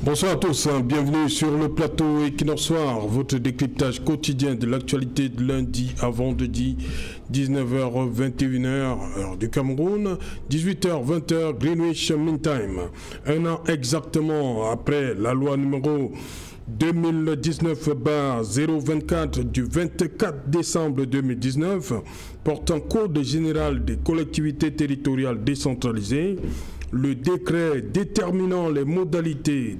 Bonsoir à tous, bienvenue sur le plateau Equinox Soir, votre décryptage quotidien de l'actualité de lundi à vendredi, 19h, 21h, heure du Cameroun, 18h, 20h, Greenwich Mean Time. Un an exactement après la loi numéro 2019-024 du 24 décembre 2019 portant code général des collectivités territoriales décentralisées, le décret déterminant les modalités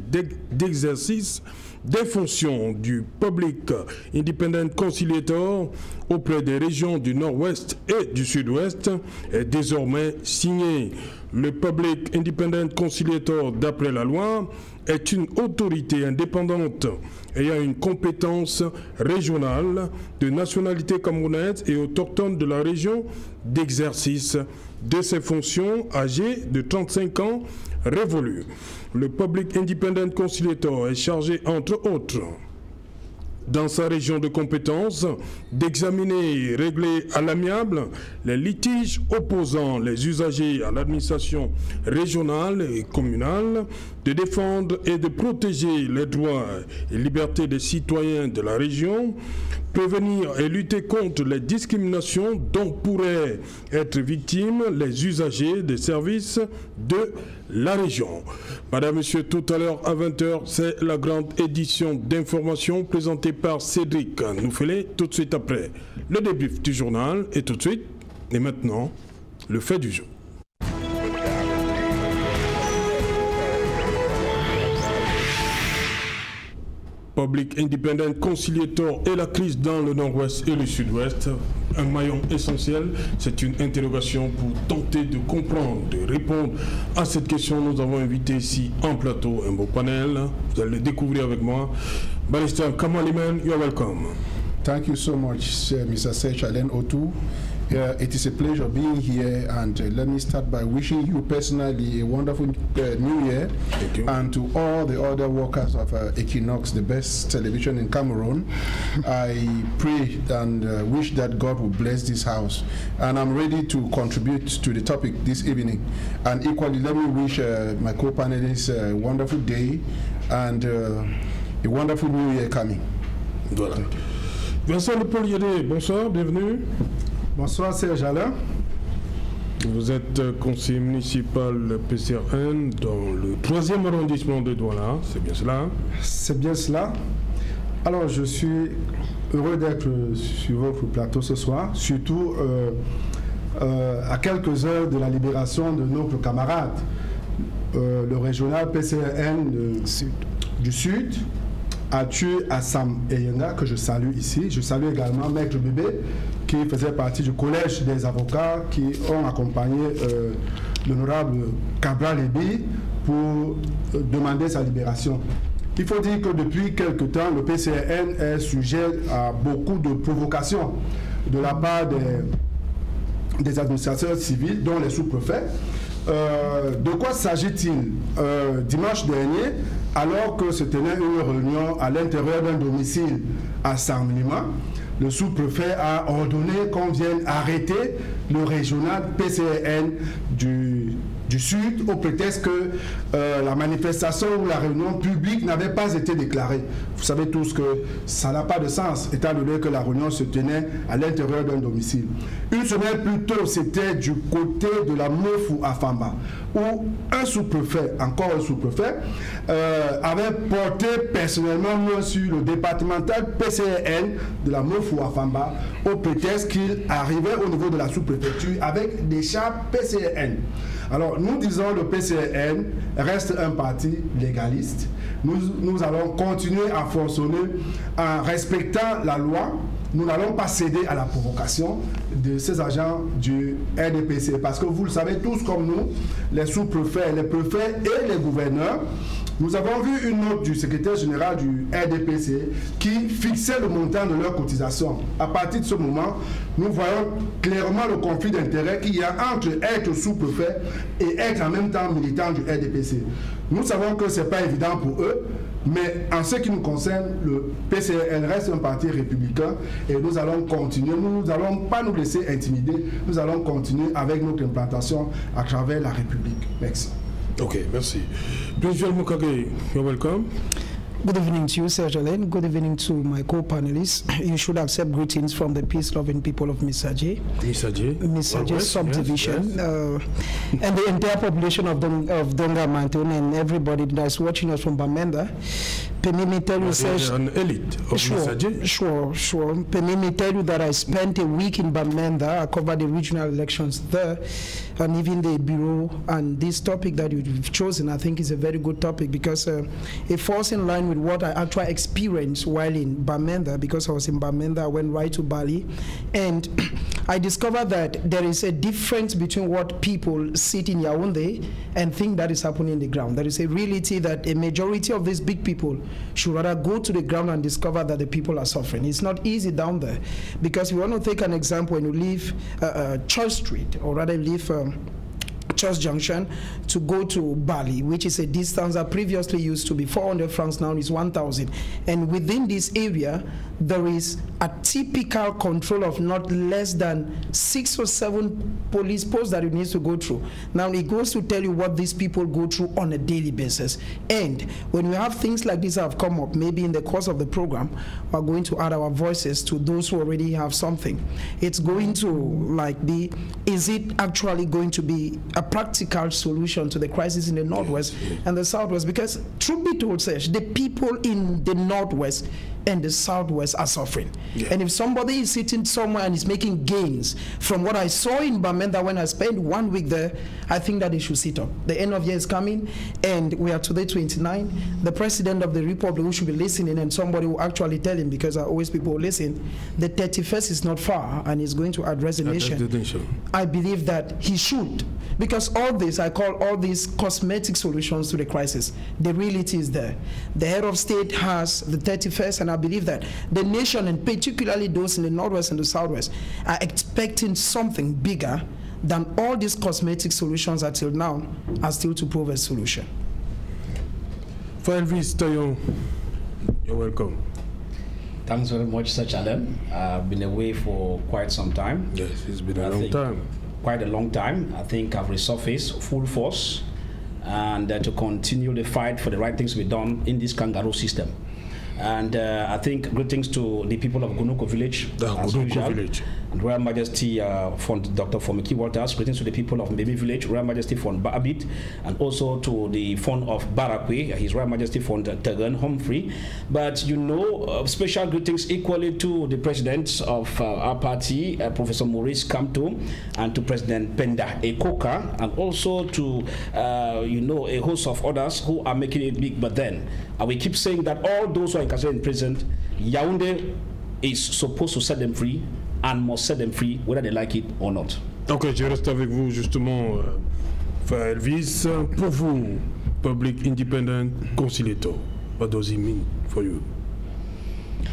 d'exercice des fonctions du Public Independent Conciliator auprès des régions du Nord-Ouest et du Sud-Ouest est désormais signé. Le Public Independent Conciliator, d'après la loi, est une autorité indépendante ayant une compétence régionale de nationalité camerounaise et autochtone de la région d'exercice de ses fonctions âgées de 35 ans révolus. Le Public Independent Conciliator est chargé, entre autres, dans sa région de compétence, d'examiner et régler à l'amiable les litiges opposant les usagers à l'administration régionale et communale, de défendre et de protéger les droits et libertés des citoyens de la région, prévenir et lutter contre les discriminations dont pourraient être victimes les usagers des services de la région. Madame, Monsieur, tout à l'heure à 20h, c'est la grande édition d'information présentée par Cédric Noufélé, tout de suite après le débrief du journal et tout de suite, et maintenant, le fait du jour. Public Independent Conciliator et la crise dans le Nord-Ouest et le Sud-Ouest, un maillon essentiel. C'est une interrogation pour tenter de comprendre, de répondre à cette question. Nous avons invité ici en plateau un beau panel. Vous allez le découvrir avec moi. Barrister Kamal Limen, you are welcome. Thank you so much, Mr. Sechalen Otu. It is a pleasure being here, and let me start by wishing you personally a wonderful new year, and to all the other workers of Equinox, the best television in Cameroon. I pray and wish that God will bless this house, and I'm ready to contribute to the topic this evening. And equally, let me wish my co-panelists a wonderful day and a wonderful new year coming. Voilà. Vincent Lepolier, bonsoir, bienvenue. Bonsoir Serge Alain. Vous êtes conseiller municipal PCRN dans le 3e arrondissement de Douala, c'est bien cela? C'est bien cela. Alors je suis heureux d'être sur votre plateau ce soir, surtout à quelques heures de la libération de notre camarade, le régional PCRN du Sud, Arthur Assam Eyenga, que je salue ici. Je salue également Maître Bébé, qui faisait partie du collège des avocats qui ont accompagné l'honorable Cabral Ebi pour demander sa libération. Il faut dire que depuis quelque temps, le PCRN est sujet à beaucoup de provocations de la part des administrateurs civils, dont les sous-préfets. De quoi s'agit-il? Dimanche dernier, alors que se tenait une réunion à l'intérieur d'un domicile à Saint-Lima, le sous-préfet a ordonné qu'on vienne arrêter le régional PCRN du Sud au prétexte que la manifestation ou la réunion publique n'avait pas été déclarée. Vous savez tous que ça n'a pas de sens, étant donné que la réunion se tenait à l'intérieur d'un domicile. Une semaine plus tôt, c'était du côté de la Mofou à Famba, où un sous-préfet, encore un sous-préfet, avait porté personnellement sur le départemental PCRN de la Mofou à Famba, au prétexte qu'il arrivait au niveau de la sous-préfecture avec des chars PCRN. Alors, nous disons le PCRN reste un parti légaliste. Nous allons continuer à forçonner en respectant la loi. Nous n'allons pas céder à la provocation de ces agents du RDPC. Parce que vous le savez tous comme nous, les sous-préfets, les préfets et les gouverneurs, nous avons vu une note du secrétaire général du RDPC qui fixait le montant de leur cotisation. À partir de ce moment, nous voyons clairement le conflit d'intérêts qu'il y a entre être sous-préfet et être en même temps militant du RDPC. Nous savons que ce n'est pas évident pour eux, mais en ce qui nous concerne, le PCRN reste un parti républicain et nous allons continuer. Nous n'allons pas nous laisser intimider. Nous allons continuer avec notre implantation à travers la République. Merci. Okay, merci. Principal Mukage, you're welcome. Good evening to you, Serge Alain. Good evening to my co-panelists. You should accept greetings from the peace-loving people of Misaje. Misaje subdivision, yes. And the entire population of Donga Mountain and everybody that's watching us from Bamenda. Permit tell you, Serge, an elite of Misaje? Sure. Permit tell you that I spent a week in Bamenda. I covered the regional elections there, and even the bureau. And this topic that you've chosen, I think, is a very good topic because it falls in line with what I actually experienced while in Bamenda. Because I was in Bamenda, I went right to Bali, and I discovered that there is a difference between what people sit in Yaoundé and think that is happening in the ground. There is a reality that a majority of these big people should rather go to the ground and discover that the people are suffering. It's not easy down there, because we want to take an example. When you leave Church Street, or rather leave Church Junction to go to Bali, which is a distance that previously used to be 400 francs, now is 1,000. And within this area, there is a typical control of not less than 6 or 7 police posts that it needs to go through. Now, it goes to tell you what these people go through on a daily basis. And when you have things like this that have come up, maybe in the course of the program, we're going to add our voices to those who already have something. It's going to like be, is it actually going to be a practical solution to the crisis in the Northwest and the Southwest? Because truth be told, Serge, the people in the Northwest and the Southwest are suffering. And if somebody is sitting somewhere and is making gains from what I saw in Bamenda when I spent 1 week there, I think that they should sit up. The end of year is coming, and we are today 29. The President of the Republic, who should be listening, and somebody will actually tell him, because always people listen, the 31st is not far, and he's going to address the nation. I believe that he should, because all this, I call all these cosmetic solutions to the crisis. The reality is there. The head of state has the 31st, and I believe that the nation, and particularly those in the Northwest and the Southwest, are expecting something bigger than all these cosmetic solutions until now are still to prove a solution. For Elvis Tayon, you're welcome. Thanks very much, Sir Adam. I've been away for quite some time. Yes, it's been a long time. Quite a long time. I think I've resurfaced full force, and to continue the fight for the right things to be done in this kangaroo system. And I think greetings to the people of Gunoko Village, and Royal Majesty Fund Dr. Fomiki Walters. Greetings to the people of Mbemi Village, Royal Majesty Fund Babit, and also to the Fund of Barakwe, His Royal Majesty Fund Tegan Humphrey. But you know, special greetings equally to the presidents of our party, Professor Maurice Kamto, and to President Penda Ekoka, and also to you know, a host of others who are making it big. But then we keep saying that all those who are incarcerated in prison, Yaoundé is supposed to set them free and must set them free whether they like it or not. Ok, je reste avec vous justement, Elvis. Pour vous, Public Independent Conciliator, what does it mean for you?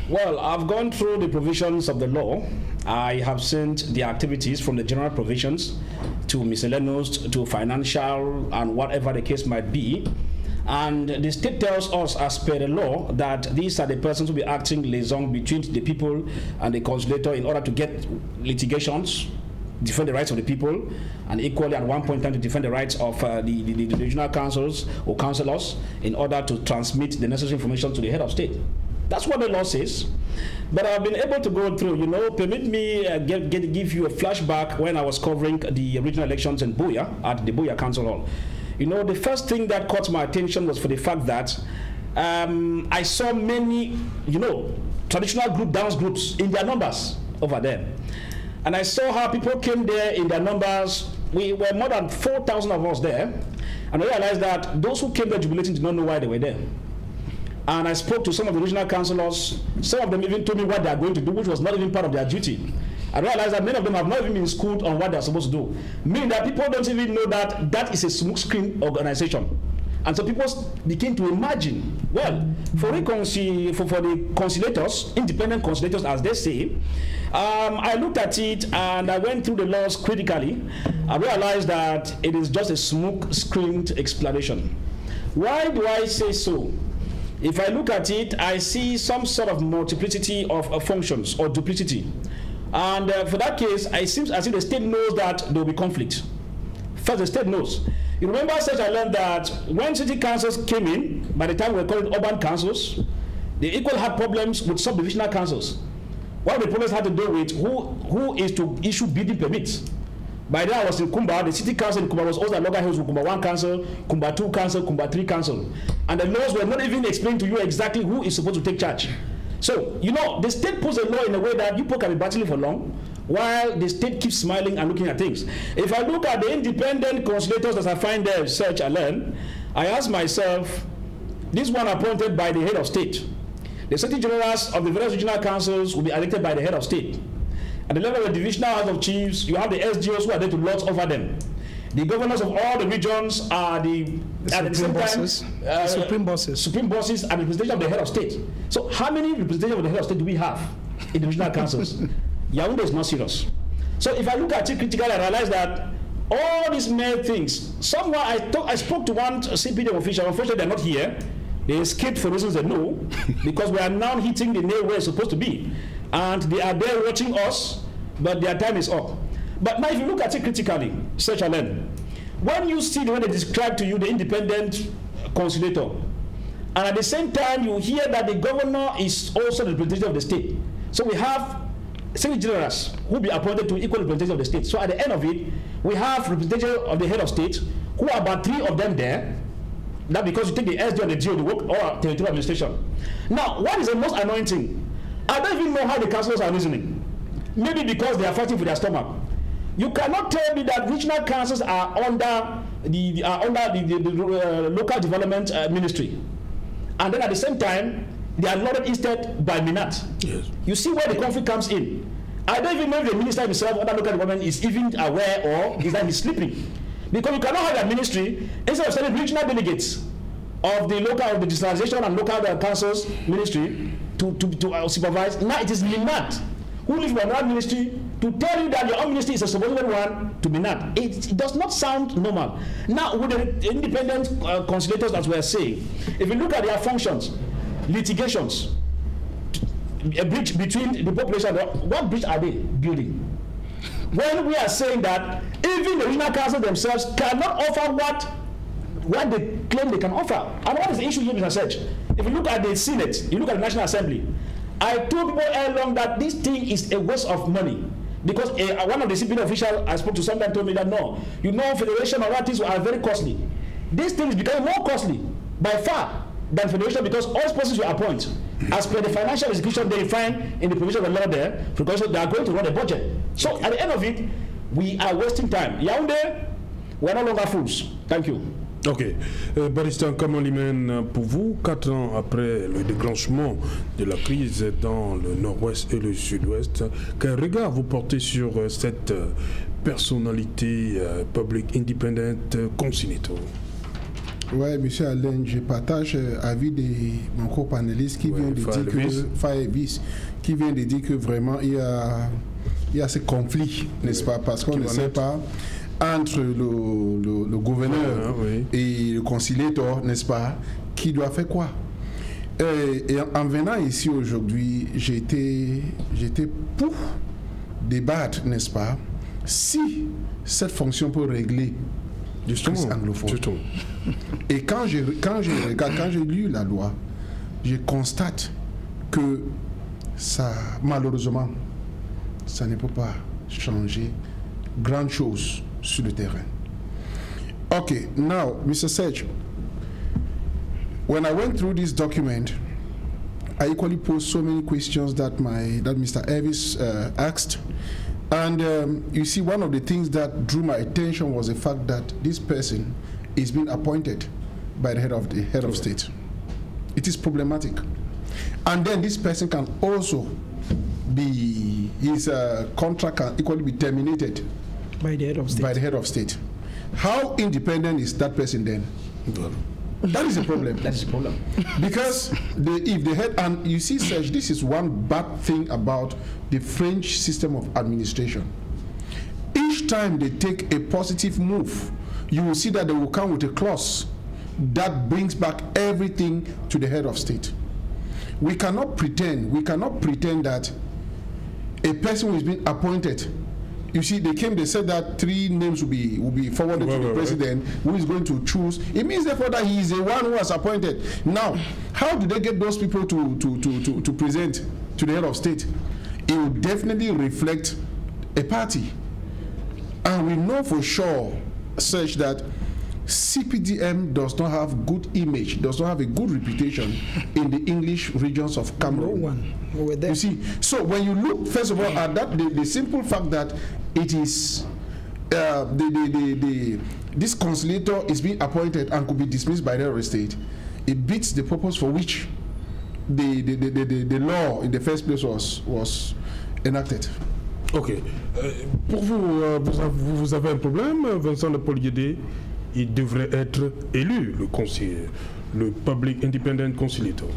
Well, I've gone through the provisions of the law. I have seen the activities from the general provisions to miscellaneous to financial and whatever the case might be. And the state tells us, as per the law, that these are the persons who will be acting liaison between the people and the conciliator in order to get litigations, defend the rights of the people, and equally at one point in time to defend the rights of the regional councils or councillors in order to transmit the necessary information to the head of state. That's what the law says. But I've been able to go through, you know, permit me give you a flashback when I was covering the regional elections in Buea at the Buea Council Hall. You know, the first thing that caught my attention was for the fact that I saw many, you know, traditional dance groups in their numbers over there. And I saw how people came there in their numbers. We were more than 4,000 of us there. And I realized that those who came there jubilating did not know why they were there. And I spoke to some of the regional councillors. Some of them even told me what they are going to do, which was not even part of their duty. I realized that many of them have not even been schooled on what they are supposed to do. Meaning that people don't even know that that is a smokescreen organization. And so people begin to imagine, well, for the conciliators, independent conciliators as they say, I looked at it and I went through the laws critically. I realized that it is just a smokescreen explanation. Why do I say so? If I look at it, I see some sort of multiplicity of functions or duplicity. And for that case, it seems as if the state knows that there will be conflict. First, the state knows. You remember, Serge, I learned that when city councils came in, by the time we were calling urban councils, they equally had problems with sub-divisional councils. One of the problems had to do with who is to issue building permits. By then I was in Kumba, the city council in Kumba was also Loga Hills with Kumba 1 council, Kumba 2 council, Kumba 3 council. And the laws were not even explained to you exactly who is supposed to take charge. So, you know, the state puts a law in a way that you people can be battling for long, while the state keeps smiling and looking at things. If I look at the independent conciliators that I find there, Serge Alain, I ask myself, this one appointed by the head of state. The Secretary Generals of the various regional councils will be elected by the head of state. At the level of the divisional house of chiefs, you have the SGOs who are there to lord over them. The governors of all the regions are the supreme bosses. Supreme bosses and the representation of the head of state. So how many representatives of the head of state do we have in the regional councils? Yaoundé is not serious. So if I look at it critically, I realize that all these mere things, somewhere I spoke to one CPD official, unfortunately they're not here. They escaped for reasons they know, because we are now hitting the nail where it's supposed to be. And they are there watching us, but their time is up. But now if you look at it critically, Serge Alain, when you see the way they describe to you the independent conciliator, and at the same time you hear that the governor is also the representative of the state. So we have Secretary Generals who will be appointed to equal representation of the state. So at the end of it, we have representative of the head of state, who are about 3 of them there. That because you take the SD and the GO, the work or territorial administration. Now, what is the most annoying thing? I don't even know how the councillors are reasoning. Maybe because they are fighting for their stomach. You cannot tell me that regional councils are under the local development ministry, and then at the same time they are lauded instead by Minat. Yes. You see where the conflict comes in. I don't even know if the minister himself under local development is even aware, or is that he's sleeping. Because you cannot have a ministry instead of sending regional delegates of the local, of the decentralization and local councils ministry to supervise. Now it is Minat who lives from one ministry to tell you that your own ministry is a subordinate one to Minat. It does not sound normal. Now with the independent conciliators, as we are saying, if you look at their functions, litigations, a bridge between the population, what bridge are they building? When we are saying that even the regional council themselves cannot offer what they claim they can offer. And what is the issue here, Mr. Serge? If you look at the Senate, you look at the National Assembly, I told people earlier on that this thing is a waste of money. Because one of the CPD officials I spoke to sometime told me that no, you know, federation and what things are very costly. This thing is becoming more costly by far than federation, because all persons you appoint, as per the financial execution they find in the provision of the law there, because they are going to run a budget. So at the end of it, we are wasting time. Yaoundé, we are no longer fools. Thank you. Ok. Barrister Kamalimen, pour vous, 4 ans après le déclenchement de la crise dans le nord-ouest et le sud-ouest, quel regard vous portez sur cette personnalité publique indépendante conciliator? Oui, monsieur Alain, je partage l'avis de mon co-panéliste qui vient de dire que Fayevis, qui vient de dire que vraiment il y a ce conflit, n'est-ce pas, parce qu'on ne sait pas entre le gouverneur et le conciliateur, n'est-ce pas, qui doit faire quoi. Et en venant ici aujourd'hui, j'étais pour débattre, n'est-ce pas, si cette fonction peut régler justement anglophone. Et quand j'ai lu la loi, je constate que ça, malheureusement, ça ne peut pas changer grand chose sur le terrain. Okay, now, Mr. Serge, when I went through this document, I equally posed so many questions that Mr. Evis asked. And you see, one of the things that drew my attention was the fact that this person is being appointed by the head of state. It is problematic. And then this person can also be, his contract can equally be terminated by the head of state. By the head of state. How independent is that person then? That is a problem. That is a problem. Because if the head, and you see, Serge, this is one bad thing about the French system of administration. Each time they take a positive move, you will see that they will come with a clause that brings back everything to the head of state. We cannot pretend that a person who is being appointed you see, they said that 3 names will be forwarded to the president, who is going to choose. It means therefore that he is the one who has appointed. Now, how do they get those people to present to the head of state? It will definitely reflect a party. And we know for sure, such that CPDM does not have good image, does not have a good reputation in the English regions of Cameroon. No one. We were there. You see, so when you look, first of all, at that, the simple fact that it is this conciliator is being appointed and could be dismissed by the head of state, it beats the purpose for which the law in the first place was enacted. Ok. Pour vous, vous avez un problème, Vincent de Paul-Guédé? Il devrait être élu, le conseiller, le Public Independent Conciliator.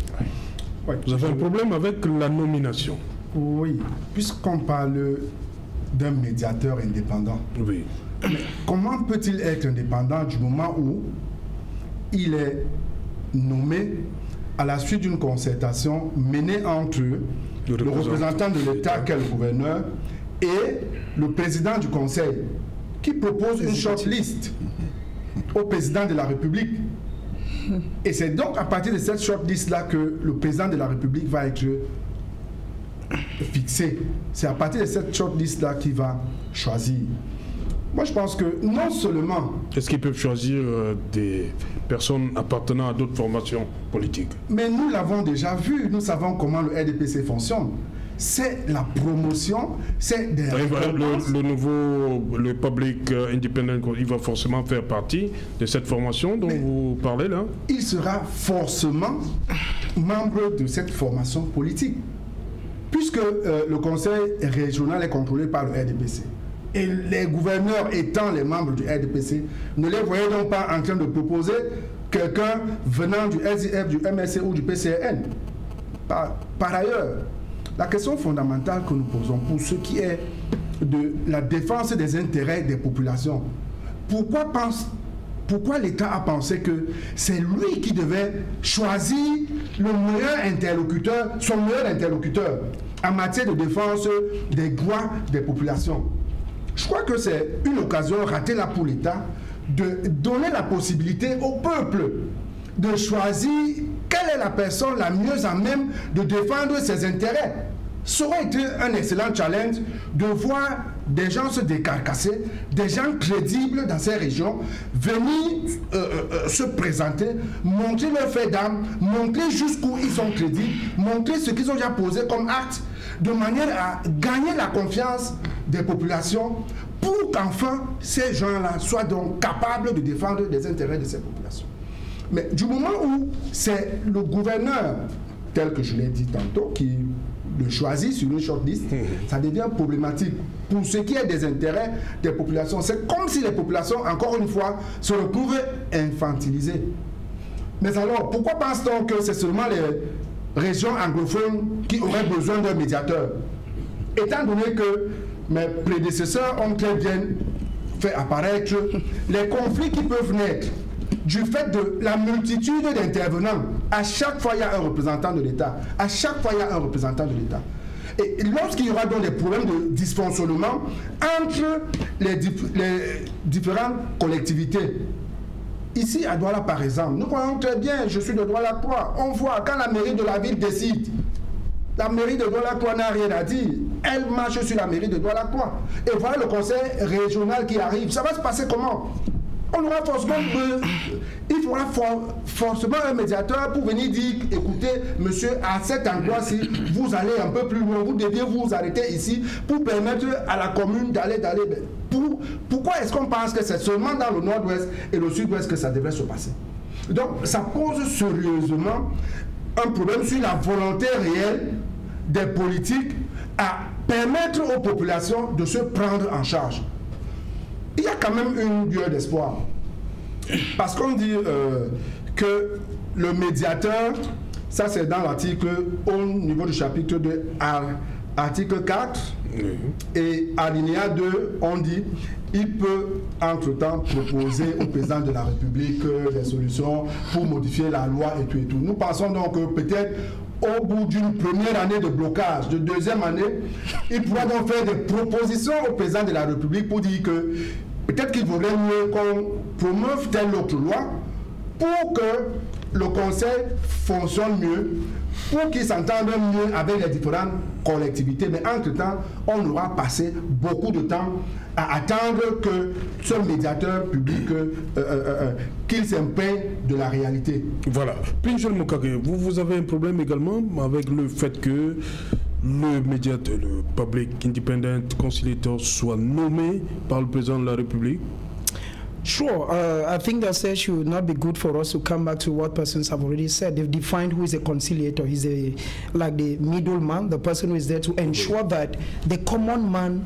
Oui. Vous avez un problème avec la nomination? Oui, puisqu'on parle d'un médiateur indépendant. Oui. Mais comment peut-il être indépendant du moment où il est nommé à la suite d'une concertation menée entre le représentant de l'État, qu'est le gouverneur, et le président du Conseil, qui propose une shortlist au président de la République. Et c'est donc à partir de cette shortlist-là que le président de la République va être fixé. C'est à partir de cette shortlist-là qu'il va choisir. Moi, je pense que non seulement... Est-ce qu'ils peuvent choisir des personnes appartenant à d'autres formations politiques? Mais nous l'avons déjà vu. Nous savons comment le RDPC fonctionne. C'est la promotion, c'est des récompenses. Le Public Independent, il va forcément faire partie de cette formation dont vous parlez là? Il sera forcément membre de cette formation politique, puisque le conseil régional est contrôlé par le RDPC. Et les gouverneurs étant les membres du RDPC, ne les voyez donc pas en train de proposer quelqu'un venant du SIF, du MSC ou du PCN. Par ailleurs, la question fondamentale que nous posons pour ce qui est de la défense des intérêts des populations, pourquoi l'État a pensé que c'est lui qui devait choisir le meilleur interlocuteur, son meilleur interlocuteur en matière de défense des droits des populations? Je crois que c'est une occasion ratée là pour l'État de donner la possibilité au peuple de choisir quelle est la personne la mieux à même de défendre ses intérêts. Ça aurait été un excellent challenge de voir des gens se décarcasser, des gens crédibles dans ces régions, venir se présenter, montrer leur fait d'âme, montrer jusqu'où ils sont crédibles, montrer ce qu'ils ont déjà posé comme acte, de manière à gagner la confiance des populations pour qu'enfin ces gens-là soient donc capables de défendre les intérêts de ces populations. Mais du moment où c'est le gouverneur, tel que je l'ai dit tantôt, qui le choisit sur une shortlist, ça devient problématique. Pour ce qui est des intérêts des populations, c'est comme si les populations, encore une fois, se retrouvaient infantilisées. Mais alors, pourquoi pense-t-on que c'est seulement les régions anglophones qui auraient besoin d'un médiateur? Étant donné que mes prédécesseurs ont très bien fait apparaître les conflits qui peuvent naître du fait de la multitude d'intervenants. À chaque fois, il y a un représentant de l'État. À chaque fois, il y a un représentant de l'État. Et lorsqu'il y aura donc des problèmes de dysfonctionnement entre les différentes collectivités, ici à Douala par exemple, nous voyons très bien, je suis de Douala 3, on voit quand la mairie de la ville décide, la mairie de Douala 3 n'a rien à dire, elle marche sur la mairie de Douala 3. Et voilà le conseil régional qui arrive. Ça va se passer comment? On aura forcément il faudra forcément un médiateur pour venir dire, écoutez, monsieur, à cet endroit-ci, vous allez un peu plus loin, vous deviez vous arrêter ici pour permettre à la commune d'aller. Pourquoi est-ce qu'on pense que c'est seulement dans le nord-ouest et le sud-ouest que ça devrait se passer? Donc, ça pose sérieusement un problème sur la volonté réelle des politiques à permettre aux populations de se prendre en charge. Il y a quand même une lueur d'espoir. Parce qu'on dit que le médiateur, ça c'est dans l'article, au niveau du chapitre 2, article 4, et alinéa 2, on dit, il peut entre-temps proposer au président de la République des solutions pour modifier la loi et tout et tout. Nous pensons donc que peut-être au bout d'une première année de blocage, de deuxième année, il pourra donc faire des propositions au président de la République pour dire que peut-être qu'il vaudrait mieux qu'on promeuve telle autre loi pour que le Conseil fonctionne mieux, pour qu'ils s'entendent mieux avec les différentes collectivités. Mais entre-temps, on aura passé beaucoup de temps à attendre que ce médiateur public qu'il s'imprègne de la réalité. Voilà. Pinjol Mokage, vous avez un problème également avec le fait que le médiateur, le Public Independent Conciliator soit nommé par le président de la République? Sure. I think that says should not be good for us to come back to what persons have already said. They've defined who is a conciliator. He's like the middleman, the person who is there to ensure that the common man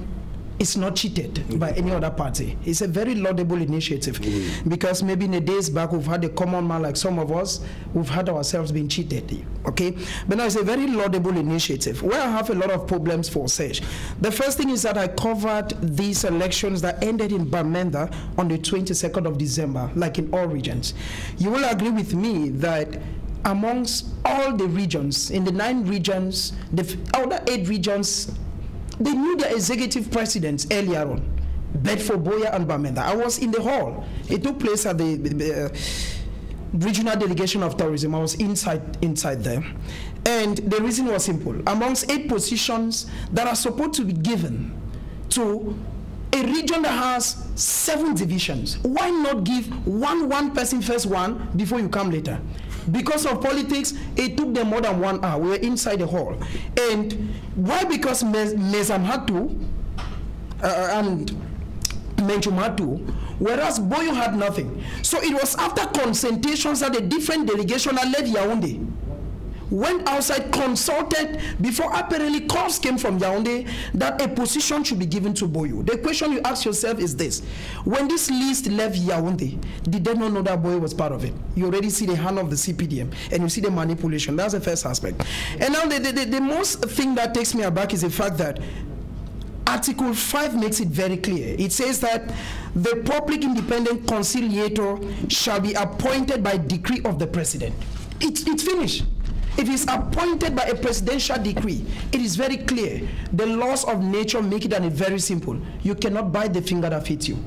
is not cheated by any other party. It's a very laudable initiative because maybe in the days back we've had a common man like some of us, we've had ourselves being cheated, okay? But now it's a very laudable initiative. Where I have a lot of problems for SEJ. The first thing is that I covered these elections that ended in Bamenda on the 22nd of December, like in all regions. You will agree with me that amongst all the regions, in the 9 regions, the other 8 regions, they knew their executive presidents earlier on, Bedford, Boya, and Bamenda. I was in the hall. It took place at the Regional Delegation of Tourism. I was inside there. And the reason was simple. Amongst 8 positions that are supposed to be given to a region that has 7 divisions, why not give one person first one before you come later? Because of politics, it took them more than 1 hour. We were inside the hall. And why? Because Mezamhatu and Menchumhatu, whereas Boyo had nothing. So it was after consultations that the different delegation that left Yaoundé went outside, consulted, before apparently calls came from Yaoundé that a position should be given to Boyo. The question you ask yourself is this: when this list left Yaoundé, did they not know that Boyo was part of it? You already see the hand of the CPDM and you see the manipulation. That's the first aspect. And now the most thing that takes me aback is the fact that Article 5 makes it very clear. It says that the public independent conciliator shall be appointed by decree of the president. It's finished. If it's appointed by a presidential decree, it is very clear. The laws of nature make it very simple. You cannot bite the finger that fits you.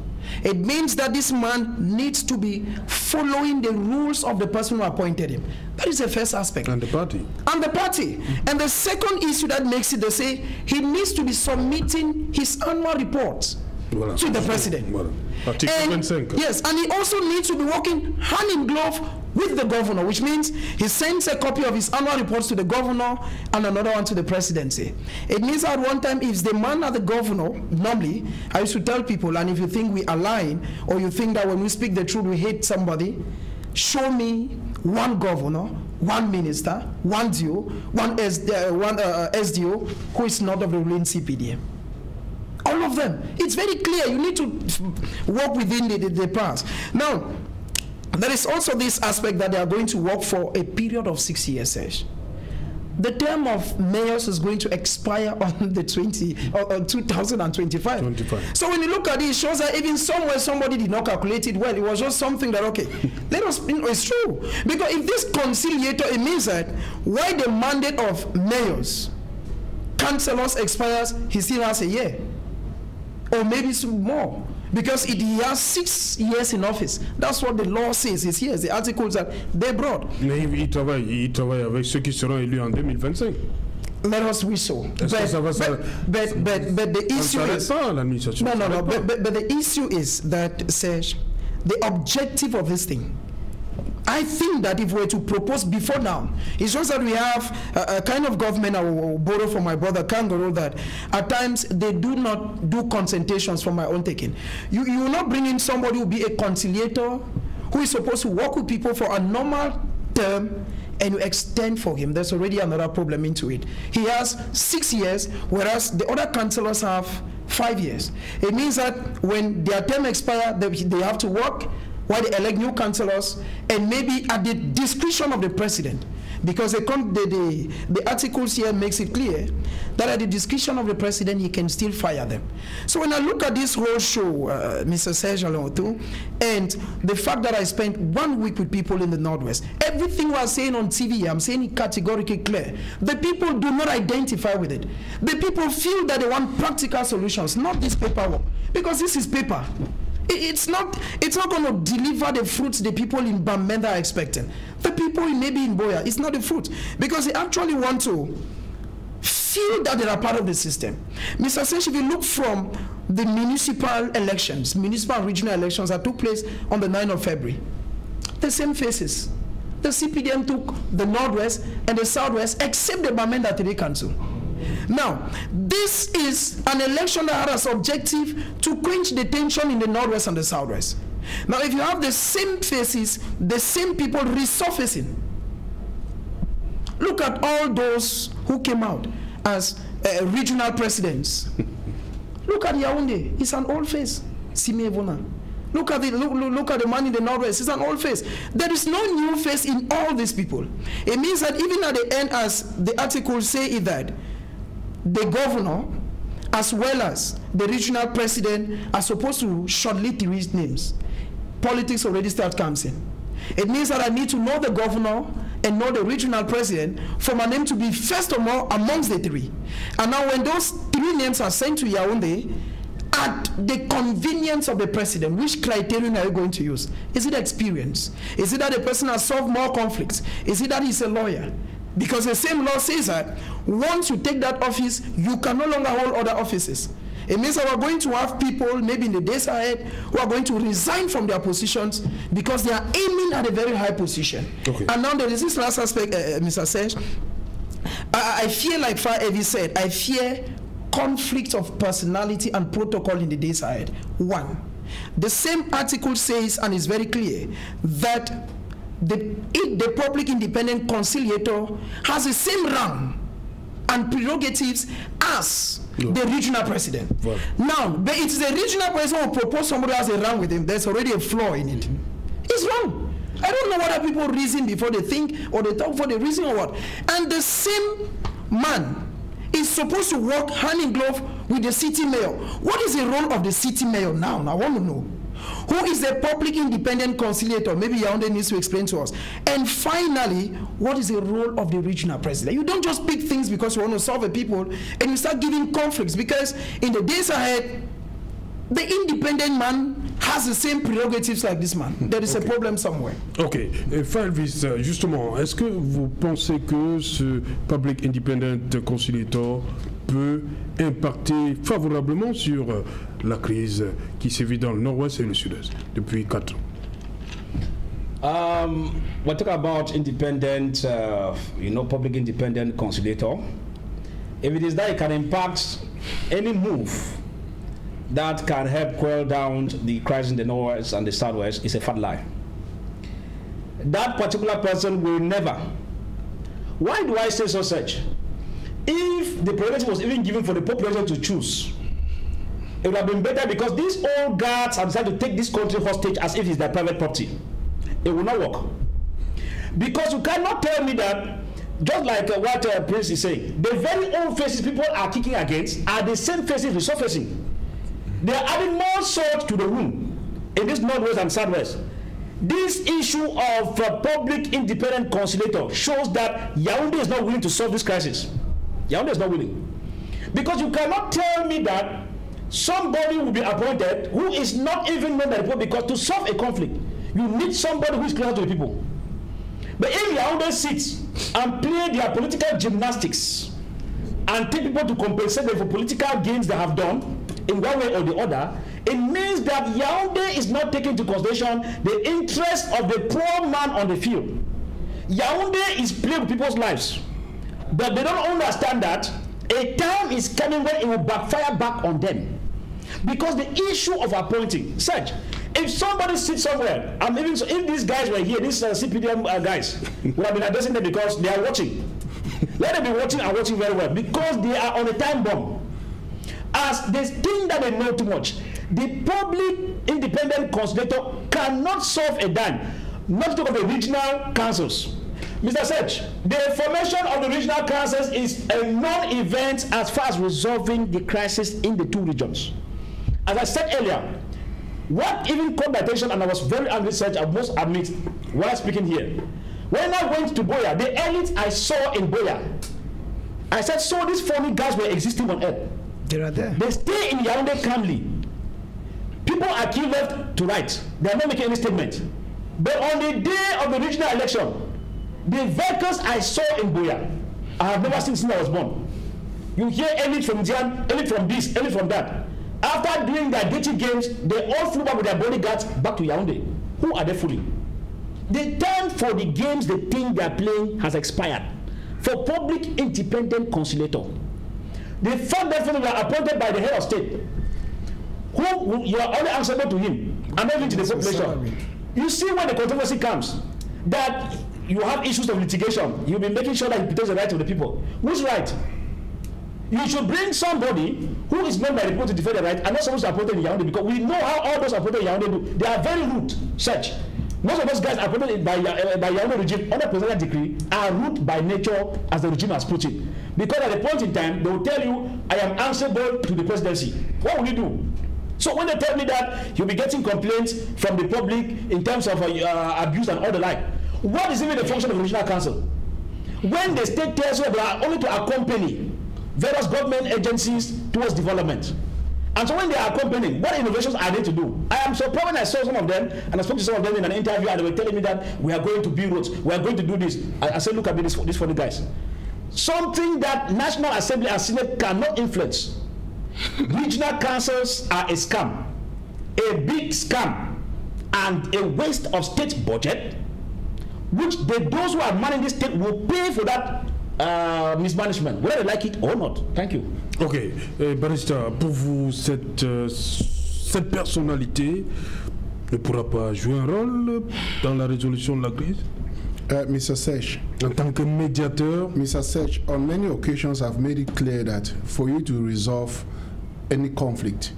It means that this man needs to be following the rules of the person who appointed him. That is the first aspect. And the party. And the party. And the second issue that makes it, they say, he needs to be submitting his annual reports to the president. Yes, and he also needs to be working hand in glove with the governor, which means he sends a copy of his annual reports to the governor and another one to the presidency. It means at one time, if the man at the governor, normally, I used to tell people, and if you think we align, or you think that when we speak the truth, we hate somebody, show me one governor, one minister, one DO, one SDO, who is not of the ruling CPDM. All of them. It's very clear. You need to work within the past. Now, there is also this aspect that they are going to work for a period of 6 years. The term of mayors is going to expire on the 2025. So when you look at it, it shows that even somewhere somebody did not calculate it well. It was just something that, okay, let us, it's true. Because if this conciliator, it means that why the mandate of mayors, councillors expires, he still has a year. Or maybe some more. Because he has 6 years in office. That's what the law says. It's here, the articles that they brought. Mais il travaille avec ceux qui seront élus en 2025. Let us wish so. But the issue is... No. But the issue is that, Serge, the objective of this thing, I think that if we were to propose before now, it's just that we have a kind of government, I will borrow from my brother Kangaroo, that at times they do not do consultations from my own taking. You will not bring in somebody who will be a conciliator, who is supposed to work with people for a normal term, and you extend for him. There's already another problem into it. He has 6 years, whereas the other councillors have 5 years. It means that when their term expires, they have to work while they elect new councillors, and maybe at the discretion of the president. because the articles here makes it clear that at the discretion of the president, he can still fire them. So when I look at this whole show, Mr. Serge Alain Autun, and the fact that I spent 1 week with people in the Northwest, everything we're saying on TV, I'm saying it categorically clear. The people do not identify with it. The people feel that they want practical solutions, not this paperwork, because this is paper. It's not going to deliver the fruits the people in Bamenda are expecting. The people maybe in Boya, it's not the fruit, because they actually want to feel that they are part of the system. Mr. Serge, if you look from the municipal elections, municipal and regional elections that took place on the 9th of February, the same faces. The CPDM took the Northwest and the Southwest, except the Bamenda 3 Council. Now, this is an election that had as objective to quench the tension in the Northwest and the Southwest. Now, if you have the same faces, the same people resurfacing, look at all those who came out as regional presidents. Look at Yaoundé, it's an old face. Sime Evona. Look at the man in the Northwest, it's an old face. There is no new face in all these people. It means that even at the end, as the articles say, is that the governor, as well as the regional president, are supposed to shortlist the real names. Politics already start comes in. It means that I need to know the governor and know the regional president for my name to be first of all amongst the 3. And now when those 3 names are sent to Yaoundé, at the convenience of the president, which criterion are you going to use? Is it experience? Is it that the person has solved more conflicts? Is it that he's a lawyer? Because the same law says that once you take that office, you can no longer hold other offices. It means that we're going to have people, maybe in the days ahead, who are going to resign from their positions because they are aiming at a very high position. Okay. And now there is this last aspect, Mr. Serge. I fear, like Far Evi said, I fear conflict of personality and protocol in the days ahead. 1, the same article says, and is very clear, that the public independent conciliator has the same rank and prerogatives as the regional president. Well. Now, but it's the regional president who propose somebody else a rank with him. There's already a flaw in it. It's wrong. I don't know whether people reason before they think or they talk for the reason or what. And the same man is supposed to work hand in glove with the city mayor. What is the role of the city mayor now? I want to know. Who is the public independent conciliator? Maybe Yaoundé needs to explain to us. And finally, what is the role of the regional president? You don't just pick things because you want to solve the people and you start giving conflicts, because in the days ahead, the independent man has the same prérogatives like this man. There is a problem somewhere. Ok. Falvis, justement, est-ce que vous pensez que ce Public Independent Conciliator peut impacter favorablement sur la crise qui sévit dans le Nord-Ouest et le Sud-Est depuis 4 ans? We're talking about independent, Public Independent Conciliator. If it is that it can impact any move that can help quell down the crisis in the Northwest and the Southwest, is a fat lie. That particular person will never. Why do I say so such? If the prerogative was even given for the population to choose, it would have been better, because these old guards have decided to take this country hostage as if it's their private property. It will not work. Because you cannot tell me that, just like what Prince is saying, the very old faces people are kicking against are the same faces resurfacing. They are adding more salt to the wound in this Northwest and Southwest. This issue of public independent conciliator shows that Yaoundé is not willing to solve this crisis. Yaoundé is not willing. Because you cannot tell me that somebody will be appointed who is not even known by the people, because to solve a conflict, you need somebody who is closer to the people. But if Yaoundé sits and play their political gymnastics and take people to compensate them for political gains they have done in one way or the other, it means that Yaoundé is not taking into consideration the interest of the poor man on the field. Yaoundé is playing with people's lives, but they don't understand that a time is coming when it will backfire back on them. Because the issue of appointing, Serge, if somebody sits somewhere, and even so, if these guys were here, these CPDM guys would have been addressing them because they are watching. Let them be watching and watching very well, because they are on a time bomb. As they think that they know too much, the public independent conciliator cannot solve a dime, not to talk of the regional councils. Mr. Sech, the formation of the regional councils is a non-event as far as resolving the crisis in the two regions. As I said earlier, what even caught my attention, and I was very angry, Sech, I must admit, while speaking here, when I went to Boya, the elite I saw in Boya, I said, so these phony guys were existing on earth. They are there. They stay in Yaoundé calmly. People are killed left to right. They are not making any statement. But on the day of the regional election, the vehicles I saw in Boya, I have never seen since I was born. You hear elite from Dian, elite from this, elite from that. After doing their dirty games, they all flew back with their bodyguards back to Yaoundé. Who are they fooling? The time for the games they think they are playing has expired. For public independent conciliator, the fact that they are appointed by the head of state, who you are only answerable to him, and not even to the population. You see when the controversy comes, that you have issues of litigation, you'll be making sure that he protects the rights of the people. Who's right? You should bring somebody who is known by the people to defend the right, and not someone who's appointed in Yaoundé, because we know how all those appointed in Yaoundé do. They are very rude. Such. Most of those guys appointed by Yaoundé regime under presidential decree are rude by nature, as the regime has put it. Because at a point in time, they will tell you, I am answerable to the presidency. What will you do? So when they tell me that you'll be getting complaints from the public in terms of abuse and all the like, what is even the function of the regional council? When the state tells you they are only to accompany various government agencies towards development. And so when they are accompanying, what innovations are they to do? I am surprised when I saw some of them, and I spoke to some of them in an interview, and they were telling me that we are going to build roads, we are going to do this. I said, look at me, this for the guys. Something that National Assembly and Senate cannot influence. Regional councils are a scam, a big scam, and a waste of state budget, which those who are managing this state will pay for that mismanagement, whether they like it or not. Thank you. Ok, Barrister, pour vous, cette personnalité ne pourra pas jouer un rôle dans la résolution de la crise? Mr. Sech, en tant que médiateur, Mr. Sech, on many occasions I've made it clear that for you to resolve any conflict,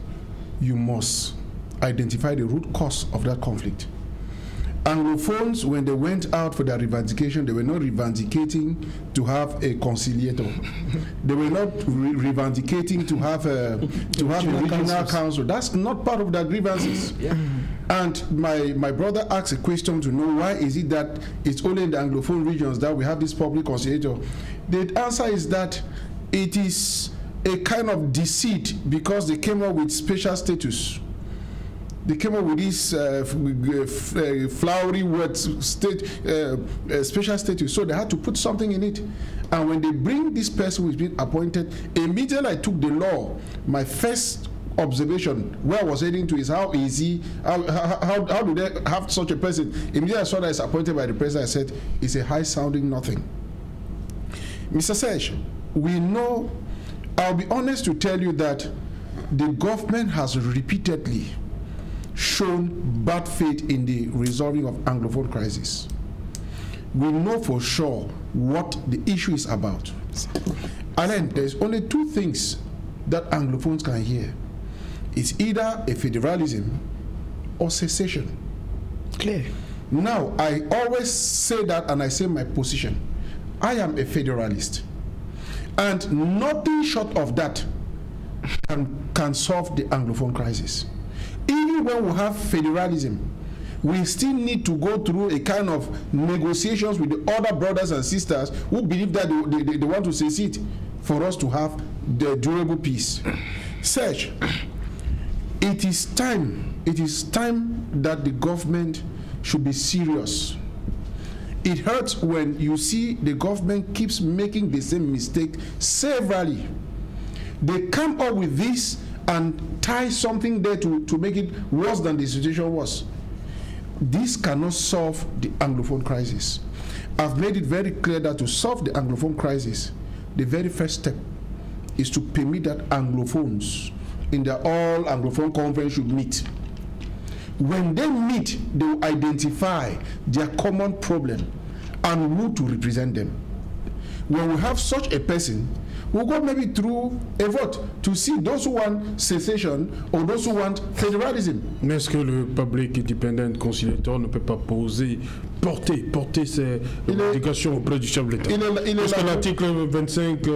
you must identify the root cause of that conflict. Anglophones, when they went out for their revendication, they were not revendicating to have a conciliator. They were not revendicating to have a regional council. That's not part of their grievances. Yeah. And my brother asked a question to know why is it that it's only in the Anglophone regions that we have this public conciliator. The answer is that it is a kind of deceit because they came up with special status. They came up with this flowery words, special status. So they had to put something in it. And when they bring this person who's been appointed, immediately I took the law. My first observation where I was heading to is how easy, how do they have such a person? Immediately I saw that it's appointed by the president, I said, it's a high-sounding nothing. Mr. Sech, we know, I'll be honest to tell you that the government has repeatedly shown bad faith in the resolving of Anglophone crisis. We know for sure what the issue is about. And then there's only two things that Anglophones can hear. It's either a federalism or secession. Clear. Now, I always say that, and I say my position. I am a federalist. And nothing short of that can solve the Anglophone crisis. Even when we have federalism, we still need to go through a kind of negotiations with the other brothers and sisters who believe that they want to secede for us to have the durable peace. Sech, it is time that the government should be serious. It hurts when you see the government keeps making the same mistake severally. They come up with this and tie something there to make it worse than the situation was. This cannot solve the Anglophone crisis. I've made it very clear that to solve the Anglophone crisis, the very first step is to permit that Anglophones in the all Anglophone conference should meet. When they meet, they will identify their common problem and who to represent them. When we have such a person we'll go maybe through a vote to see those who want secession or those who want federalism. Mais est-ce que le Public Independent Conciliator ne peut pas porter ses revendications auprès du chef de l'État? Parce que l'article 25,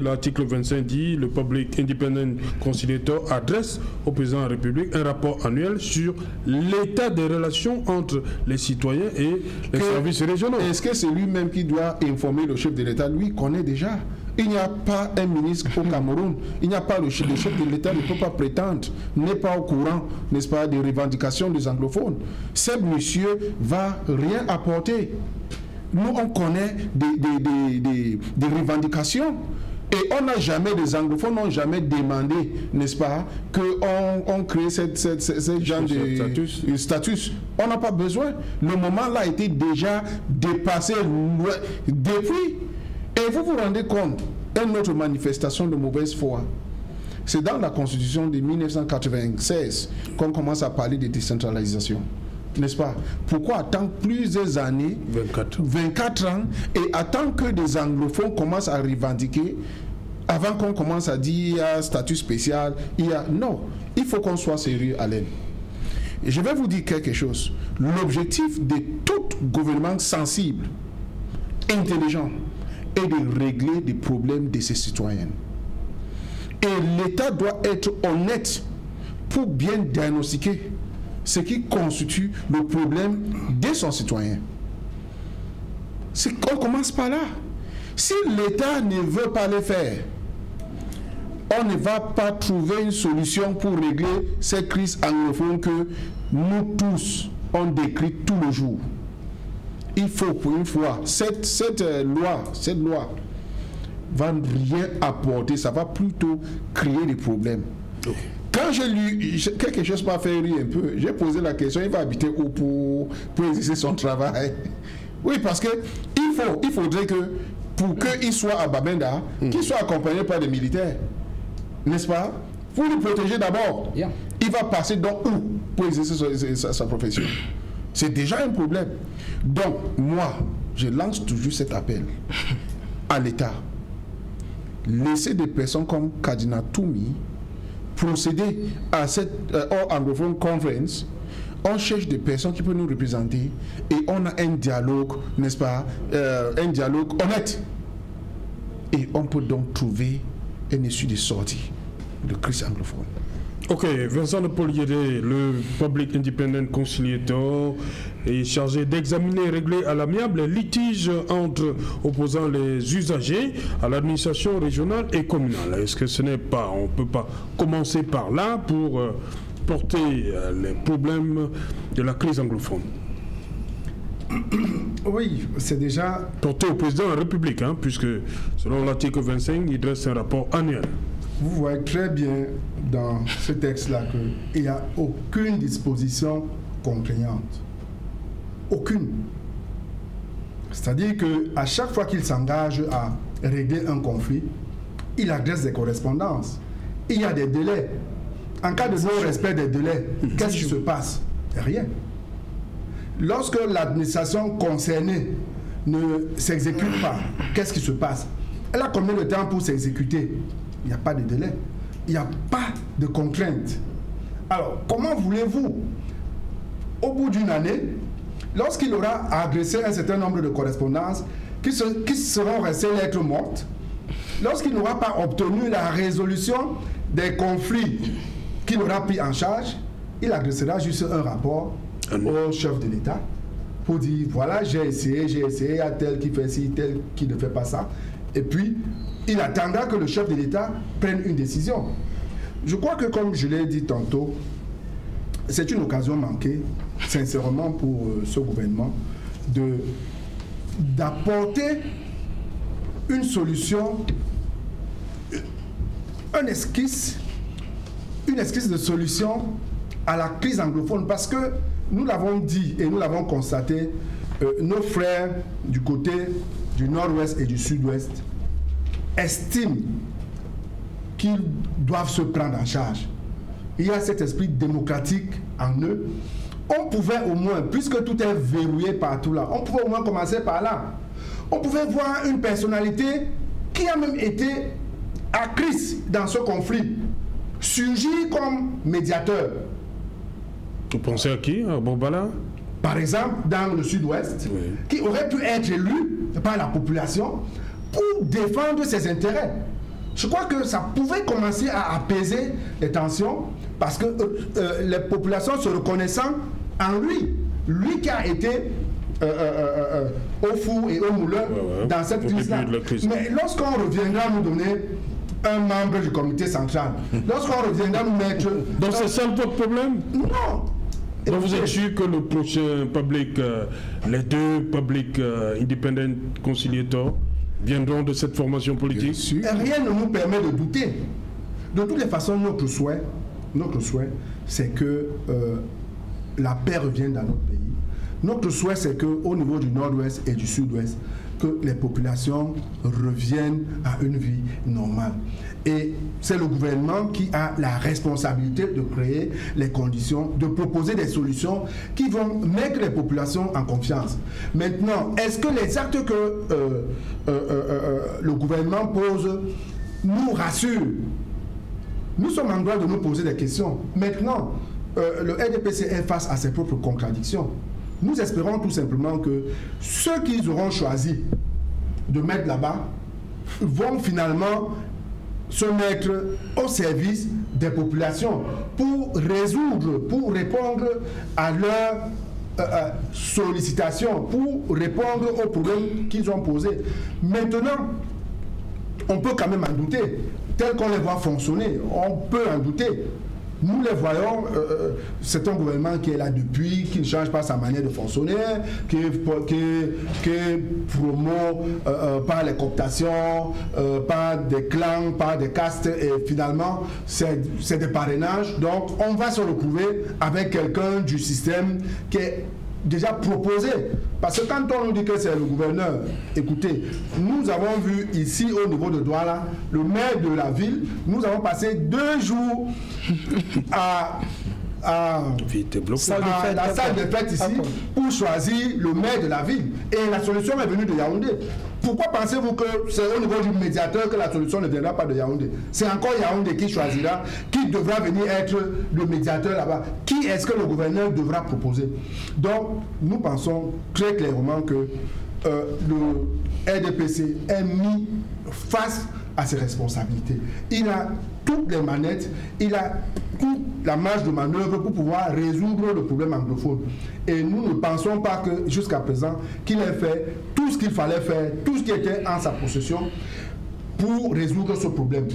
l'article 25 dit, le Public Independent Conciliator adresse au président de la République un rapport annuel sur l'état des relations entre les citoyens et les services régionaux. Est-ce que c'est lui-même qui doit informer le chef de l'État? Lui connaît déjà. Il n'y a pas un ministre au Cameroun, il n'y a pas le chef de l'État ne peut pas prétendre, n'est pas au courant, n'est-ce pas, des revendications des anglophones. Ce monsieur va rien apporter. Nous, on connaît des revendications. Et on n'a jamais, les anglophones n'ont jamais demandé, n'est-ce pas, qu'on crée ce genre de statut. On n'a pas besoin. Le moment là a été déjà dépassé depuis. Et vous vous rendez compte, une autre manifestation de mauvaise foi, c'est dans la Constitution de 1996 qu'on commence à parler de décentralisation. N'est-ce pas? Pourquoi attendre plusieurs années, 24 ans, et attendre que des anglophones commencent à revendiquer avant qu'on commence à dire il y a statut spécial, non, il faut qu'on soit sérieux, Alain. Et je vais vous dire quelque chose. L'objectif de tout gouvernement sensible, intelligent, est de régler des problèmes de ses citoyens. Et l'État doit être honnête pour bien diagnostiquer ce qui constitue le problème de son citoyen. On commence par là. Si l'État ne veut pas le faire, on ne va pas trouver une solution pour régler ces crises anglophones que nous tous on décrit tous les jours. Il faut pour une fois, cette loi va rien apporter, ça va plutôt créer des problèmes. Okay. Quand j'ai lu quelque chose m'a fait rire un peu, j'ai posé la question, il va habiter où pour exercer son travail? Oui, parce que il faudrait que pour qu'il soit à Bamenda, qu'il soit accompagné par des militaires, n'est-ce pas? Pour le protéger d'abord. Yeah. Il va passer donc où pour exercer sa profession? C'est déjà un problème. Donc, moi, je lance toujours cet appel à l'État. Laissez des personnes comme Kadina Toumi procéder à cette anglophone conference. On cherche des personnes qui peuvent nous représenter et on a un dialogue, n'est-ce pas, un dialogue honnête. Et on peut donc trouver une issue de sortie de crise anglophone. Ok, Vincent de Poliédé, le Public Independent Conciliator est chargé d'examiner et régler à l'amiable les litiges entre opposant les usagers à l'administration régionale et communale. Est-ce que ce n'est pas, on ne peut pas commencer par là pour porter les problèmes de la crise anglophone? Oui, c'est déjà... Porté au président de la République, hein, puisque selon l'article 25, il dresse un rapport annuel. Vous voyez très bien dans ce texte-là qu'il n'y a aucune disposition contraignante. Aucune. C'est-à-dire qu'à chaque fois qu'il s'engage à régler un conflit, il adresse des correspondances. Il y a des délais. En cas de non-respect des délais, qu'est-ce qui se passe? Rien. Lorsque l'administration concernée ne s'exécute pas, qu'est-ce qui se passe? Elle a combien de temps pour s'exécuter? Il n'y a pas de délai. Il n'y a pas de contrainte. Alors, comment voulez-vous, au bout d'une année, lorsqu'il aura adressé un certain nombre de correspondances qui seront restées lettres mortes, lorsqu'il n'aura pas obtenu la résolution des conflits qu'il aura pris en charge, il adressera juste un rapport au chef de l'État pour dire, voilà, j'ai essayé, il y a tel qui fait ci, tel qui ne fait pas ça. Et puis, il attendra que le chef de l'État prenne une décision. Je crois que, comme je l'ai dit tantôt, c'est une occasion manquée, sincèrement, pour ce gouvernement, d'apporter une solution, une esquisse de solution à la crise anglophone. Parce que, nous l'avons dit et nous l'avons constaté, nos frères du côté du nord-ouest et du sud-ouest estiment qu'ils doivent se prendre en charge. Il y a cet esprit démocratique en eux. On pouvait au moins, puisque tout est verrouillé partout là, on pouvait au moins commencer par là. On pouvait voir une personnalité qui a même été actrice dans ce conflit, surgit comme médiateur. Vous pensez à qui? À Bombala? Par exemple, dans le sud-ouest, qui aurait pu être élu par la population pour défendre ses intérêts. Je crois que ça pouvait commencer à apaiser les tensions parce que les populations se reconnaissant en lui qui a été au four et au moulin dans cette crise-là. Mais lorsqu'on reviendra nous donner un membre du comité central, lorsqu'on reviendra nous mettre... Donc c'est ça votre problème? Non. Donc vous êtes sûr que le prochain public, les deux public independent conciliators viendront de cette formation politique? Rien ne nous permet de douter. De toutes les façons, notre souhait, c'est que la paix revienne dans notre pays. Notre souhait, c'est qu'au niveau du nord-ouest et du sud-ouest, que les populations reviennent à une vie normale. Et c'est le gouvernement qui a la responsabilité de créer les conditions, de proposer des solutions qui vont mettre les populations en confiance. Maintenant, est-ce que les actes que le gouvernement pose nous rassurent? Nous sommes en droit de nous poser des questions. Maintenant, le RDPC est face à ses propres contradictions. Nous espérons tout simplement que ceux qu'ils auront choisi de mettre là-bas vont finalement se mettre au service des populations pour résoudre, pour répondre à leurs sollicitations, pour répondre aux problèmes qu'ils ont posés. Maintenant, on peut quand même en douter. Tel qu'on les voit fonctionner, on peut en douter. Nous les voyons, c'est un gouvernement qui est là depuis, qui ne change pas sa manière de fonctionner, qui promeut par les cooptations, par des clans, par des castes, et finalement, c'est des parrainages. Donc, on va se retrouver avec quelqu'un du système qui est déjà proposé. Parce que quand on nous dit que c'est le gouverneur, écoutez, nous avons vu ici au niveau de Douala, le maire de la ville, nous avons passé 2 jours à la salle de fête ici pour choisir le maire de la ville. Et la solution est venue de Yaoundé. Pourquoi pensez-vous que c'est au niveau du médiateur que la solution ne viendra pas de Yaoundé? C'est encore Yaoundé qui choisira, qui devra venir être le médiateur là-bas. Qui est-ce que le gouverneur devra proposer? Donc, nous pensons très clairement que le RDPC est mis face à ses responsabilités. Il a toutes les manettes, il a toute la marge de manœuvre pour pouvoir résoudre le problème anglophone. Et nous ne pensons pas que jusqu'à présent qu'il ait fait tout ce qu'il fallait faire, tout ce qui était en sa possession pour résoudre ce problème.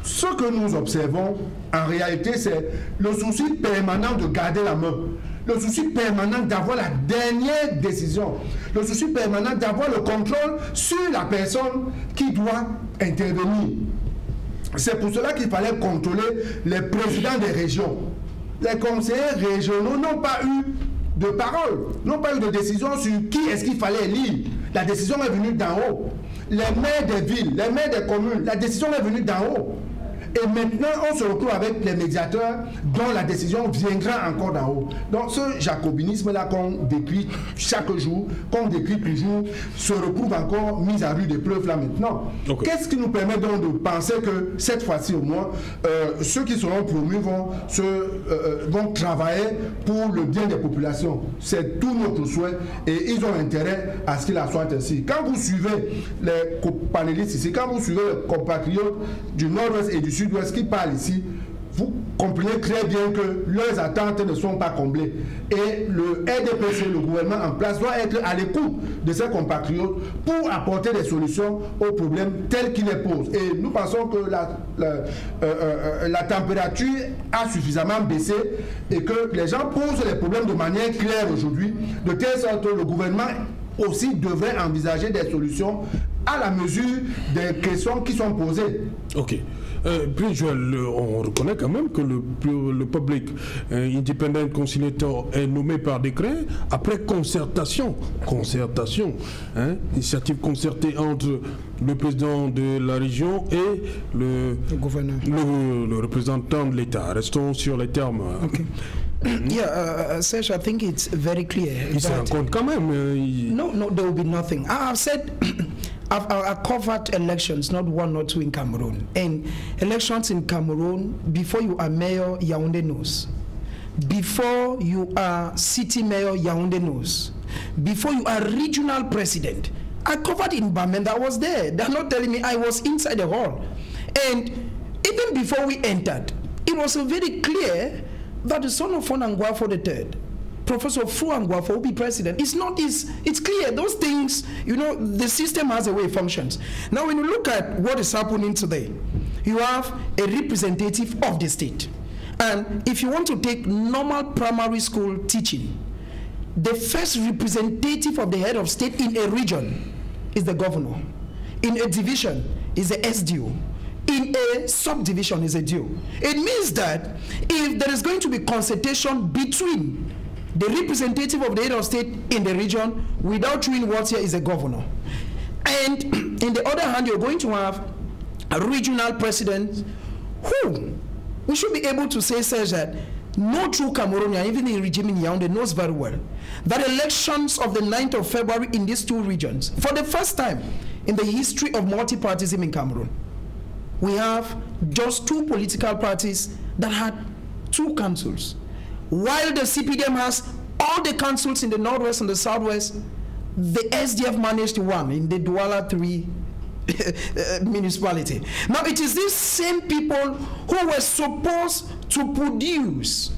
Ce que nous observons en réalité, c'est le souci permanent de garder la main, le souci permanent d'avoir la dernière décision, le souci permanent d'avoir le contrôle sur la personne qui doit intervenir. C'est pour cela qu'il fallait contrôler les présidents des régions. Les conseillers régionaux n'ont pas eu de parole, n'ont pas eu de décision sur qui est-ce qu'il fallait élire. La décision est venue d'en haut. Les maires des villes, les maires des communes, la décision est venue d'en haut. Et maintenant, on se retrouve avec les médiateurs dont la décision viendra encore d'en haut. Donc ce jacobinisme-là qu'on décrit chaque jour, qu'on décrit toujours, se retrouve encore mis à rude épreuve là maintenant. Okay. Qu'est-ce qui nous permet donc de penser que cette fois-ci au moins, ceux qui seront promus vont travailler pour le bien des populations? C'est tout notre souhait et ils ont intérêt à ce qu'il en soit ainsi. Quand vous suivez les panélistes ici, quand vous suivez les compatriotes du nord-ouest et du sud-ouest qui parlent ici, vous comprenez très bien que leurs attentes ne sont pas comblées. Et le RDPC, le gouvernement en place, doit être à l'écoute de ses compatriotes pour apporter des solutions aux problèmes tels qu'ils les posent. Et nous pensons que la température a suffisamment baissé et que les gens posent les problèmes de manière claire aujourd'hui, de telle sorte que le gouvernement aussi devrait envisager des solutions à la mesure des questions qui sont posées. Ok. Puis Joël, on reconnaît quand même que le public independent conciliator est nommé par décret après concertation, initiative concertée entre le président de la région et le gouverneur, le représentant de l'État. Restons sur les termes. Okay. Yeah, Serge, I think it's very clear. Il se rend compte quand même. No, there will be nothing. I've said I've covered elections, not one, not two in Cameroon. And elections in Cameroon, before you are mayor, Yaoundé knows. Before you are city mayor, Yaoundé knows. Before you are regional president, I covered in Bamenda, I was there. They're not telling me, I was inside the hall. And even before we entered, it was very clear that the son of Fonangwafo III, Professor Fu Angwafo, will be president. It's clear, those things, you know, the system has a way it functions. Now, when you look at what is happening today, you have a representative of the state. And if you want to take normal primary school teaching, the first representative of the head of state in a region is the governor. In a division is the SDO. In a subdivision is a DO. It means that if there is going to be consultation between the representative of the head of state in the region, without doing what's here is a governor. And in the other hand, you're going to have a regional president who we should be able to say, Serge, that no true Cameroonian, even the regime in Yaoundé, knows very well that elections of the 9th of February in these two regions, for the first time in the history of multipartyism in Cameroon, we have just two political parties that had two councils. While the CPDM has all the councils in the northwest and the southwest, the SDF managed one in the Douala 3 municipality. Now it is these same people who were supposed to produce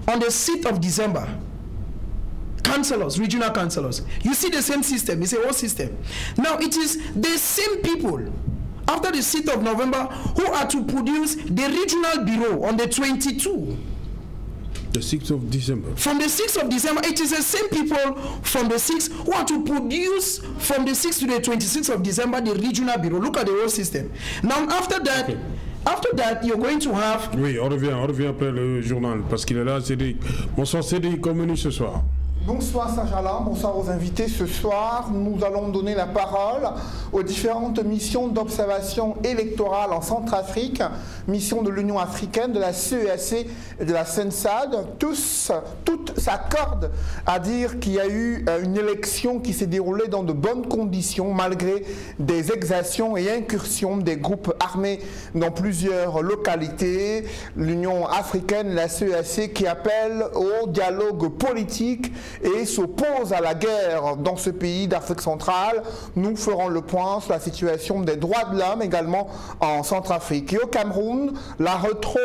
on the 6th of December councillors, regional councillors. You see the same system, it's a whole system. Now it is the same people after the 6th of November who are to produce the regional bureau on the 22nd. The 6th of December. From the 6th of December, it is the same people from the 6th who are to produce from the 6th to the 26th of December the regional bureau. Look at the whole system. Now, after that, okay. After that, you're going to have... Oui, on revient après le journal, parce qu'il est là, Cédric. Bonsoir Cédric, comme menu ce soir. Bonsoir Serge-Alain, bonsoir aux invités. Ce soir, nous allons donner la parole aux différentes missions d'observation électorale en Centrafrique, mission de l'Union africaine, de la CEAC et de la CENSAD. Toutes s'accordent à dire qu'il y a eu une élection qui s'est déroulée dans de bonnes conditions malgré des exactions et incursions des groupes armés dans plusieurs localités. L'Union africaine et la CEAC qui appellent au dialogue politique et s'oppose à la guerre dans ce pays d'Afrique centrale. Nous ferons le point sur la situation des droits de l'homme également en Centrafrique. Et au Cameroun, la rétro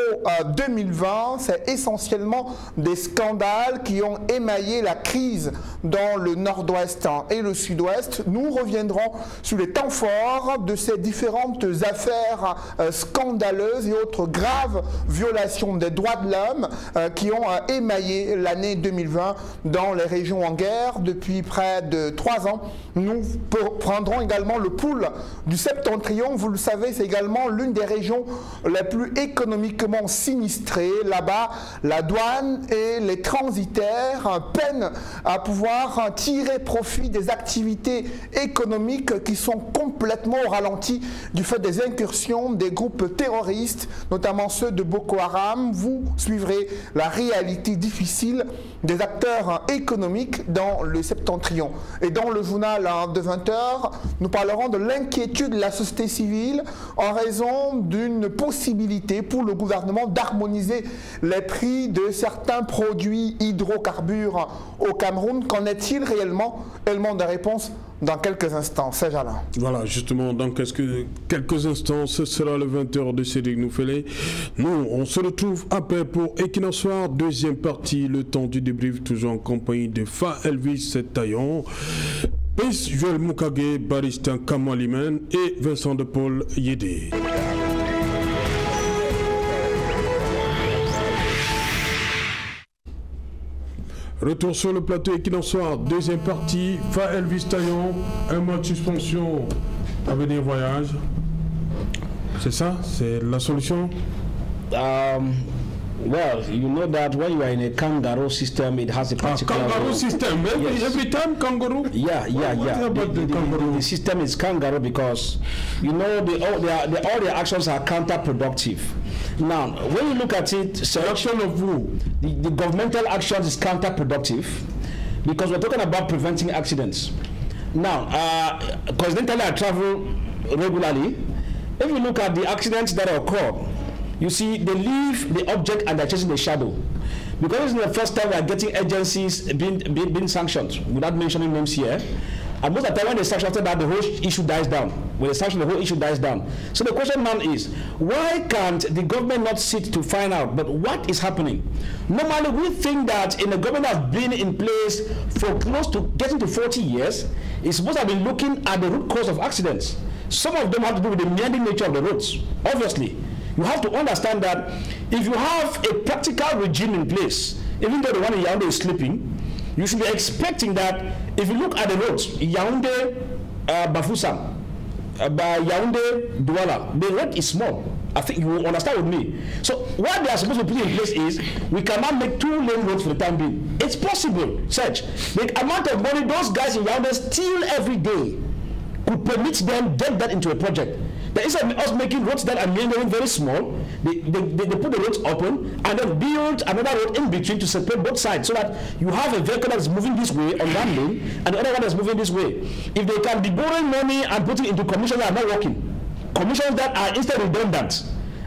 2020, c'est essentiellement des scandales qui ont émaillé la crise dans le nord-ouest et le sud-ouest. Nous reviendrons sur les temps forts de ces différentes affaires scandaleuses et autres graves violations des droits de l'homme qui ont émaillé l'année 2020 dans les régions en guerre depuis près de 3 ans. Nous prendrons également le pouls du Septentrion. Vous le savez, c'est également l'une des régions les plus économiquement sinistrées. Là-bas, la douane et les transitaires peinent à pouvoir tirer profit des activités économiques qui sont complètement au ralenti du fait des incursions des groupes terroristes, notamment ceux de Boko Haram. Vous suivrez la réalité difficile des acteurs économiques dans le Septentrion. Et dans le journal de 20h, nous parlerons de l'inquiétude de la société civile en raison d'une possibilité pour le gouvernement d'harmoniser les prix de certains produits hydrocarbures au Cameroun. Qu'en est-il réellement? Élément de réponse dans quelques instants. C'est Alain. Voilà, justement, dans quelques instants, ce sera le 20h de Cédric Noufélé. Nous, on se retrouve après pour Equinox Soir, deuxième partie, le temps du débrief, toujours en compagnie de Fa Elvis Taillon, Pes Joël Moukage, Baristin Kamalimen et Vincent de Paul Yédé. Retour sur le plateau Equinox Soir, deuxième partie, Fa Elvis Taillon, un mois de suspension, avenir voyage. C'est ça? C'est la solution? Well, you know that when you are in a kangaroo system, it has a particular kangaroo system. Every time kangaroo. Yeah. The system is kangaroo because you know all the actions are counterproductive. Now, when you look at it, selection of who? The governmental action is counterproductive because we're talking about preventing accidents. Now, coincidentally, I travel regularly. If you look at the accidents that occur, you see they leave the object and they're chasing the shadow. Because it's the first time we are getting agencies being sanctioned, without mentioning names here. And most of the time when they sanction, after that, the whole issue dies down. When they sanction, the whole issue dies down. So the question now is, why can't the government not sit to find out, but what is happening? Normally, we think that in a government that's been in place for close to getting to 40 years, it's supposed to have been looking at the root cause of accidents. Some of them have to do with the meandering nature of the roads, obviously. You have to understand that if you have a practical regime in place, even though the one in Yaoundé is sleeping, you should be expecting that if you look at the roads, Yaoundé, Bafoussam, by Yaoundé, Douala, the road is small. I think you will understand with me. So what they are supposed to put in place is, we cannot make 2-lane roads for the time being. It's possible, Serge. The amount of money those guys in Yaoundé steal every day could permit them get that into a project. That instead of us making roads that are meandering very small, they put the roads open and then build another road in between to separate both sides, so that you have a vehicle that is moving this way on one lane and the other one that is moving this way. If they can be borrowing money and putting into commissions that are not working, commissions that are instead redundant,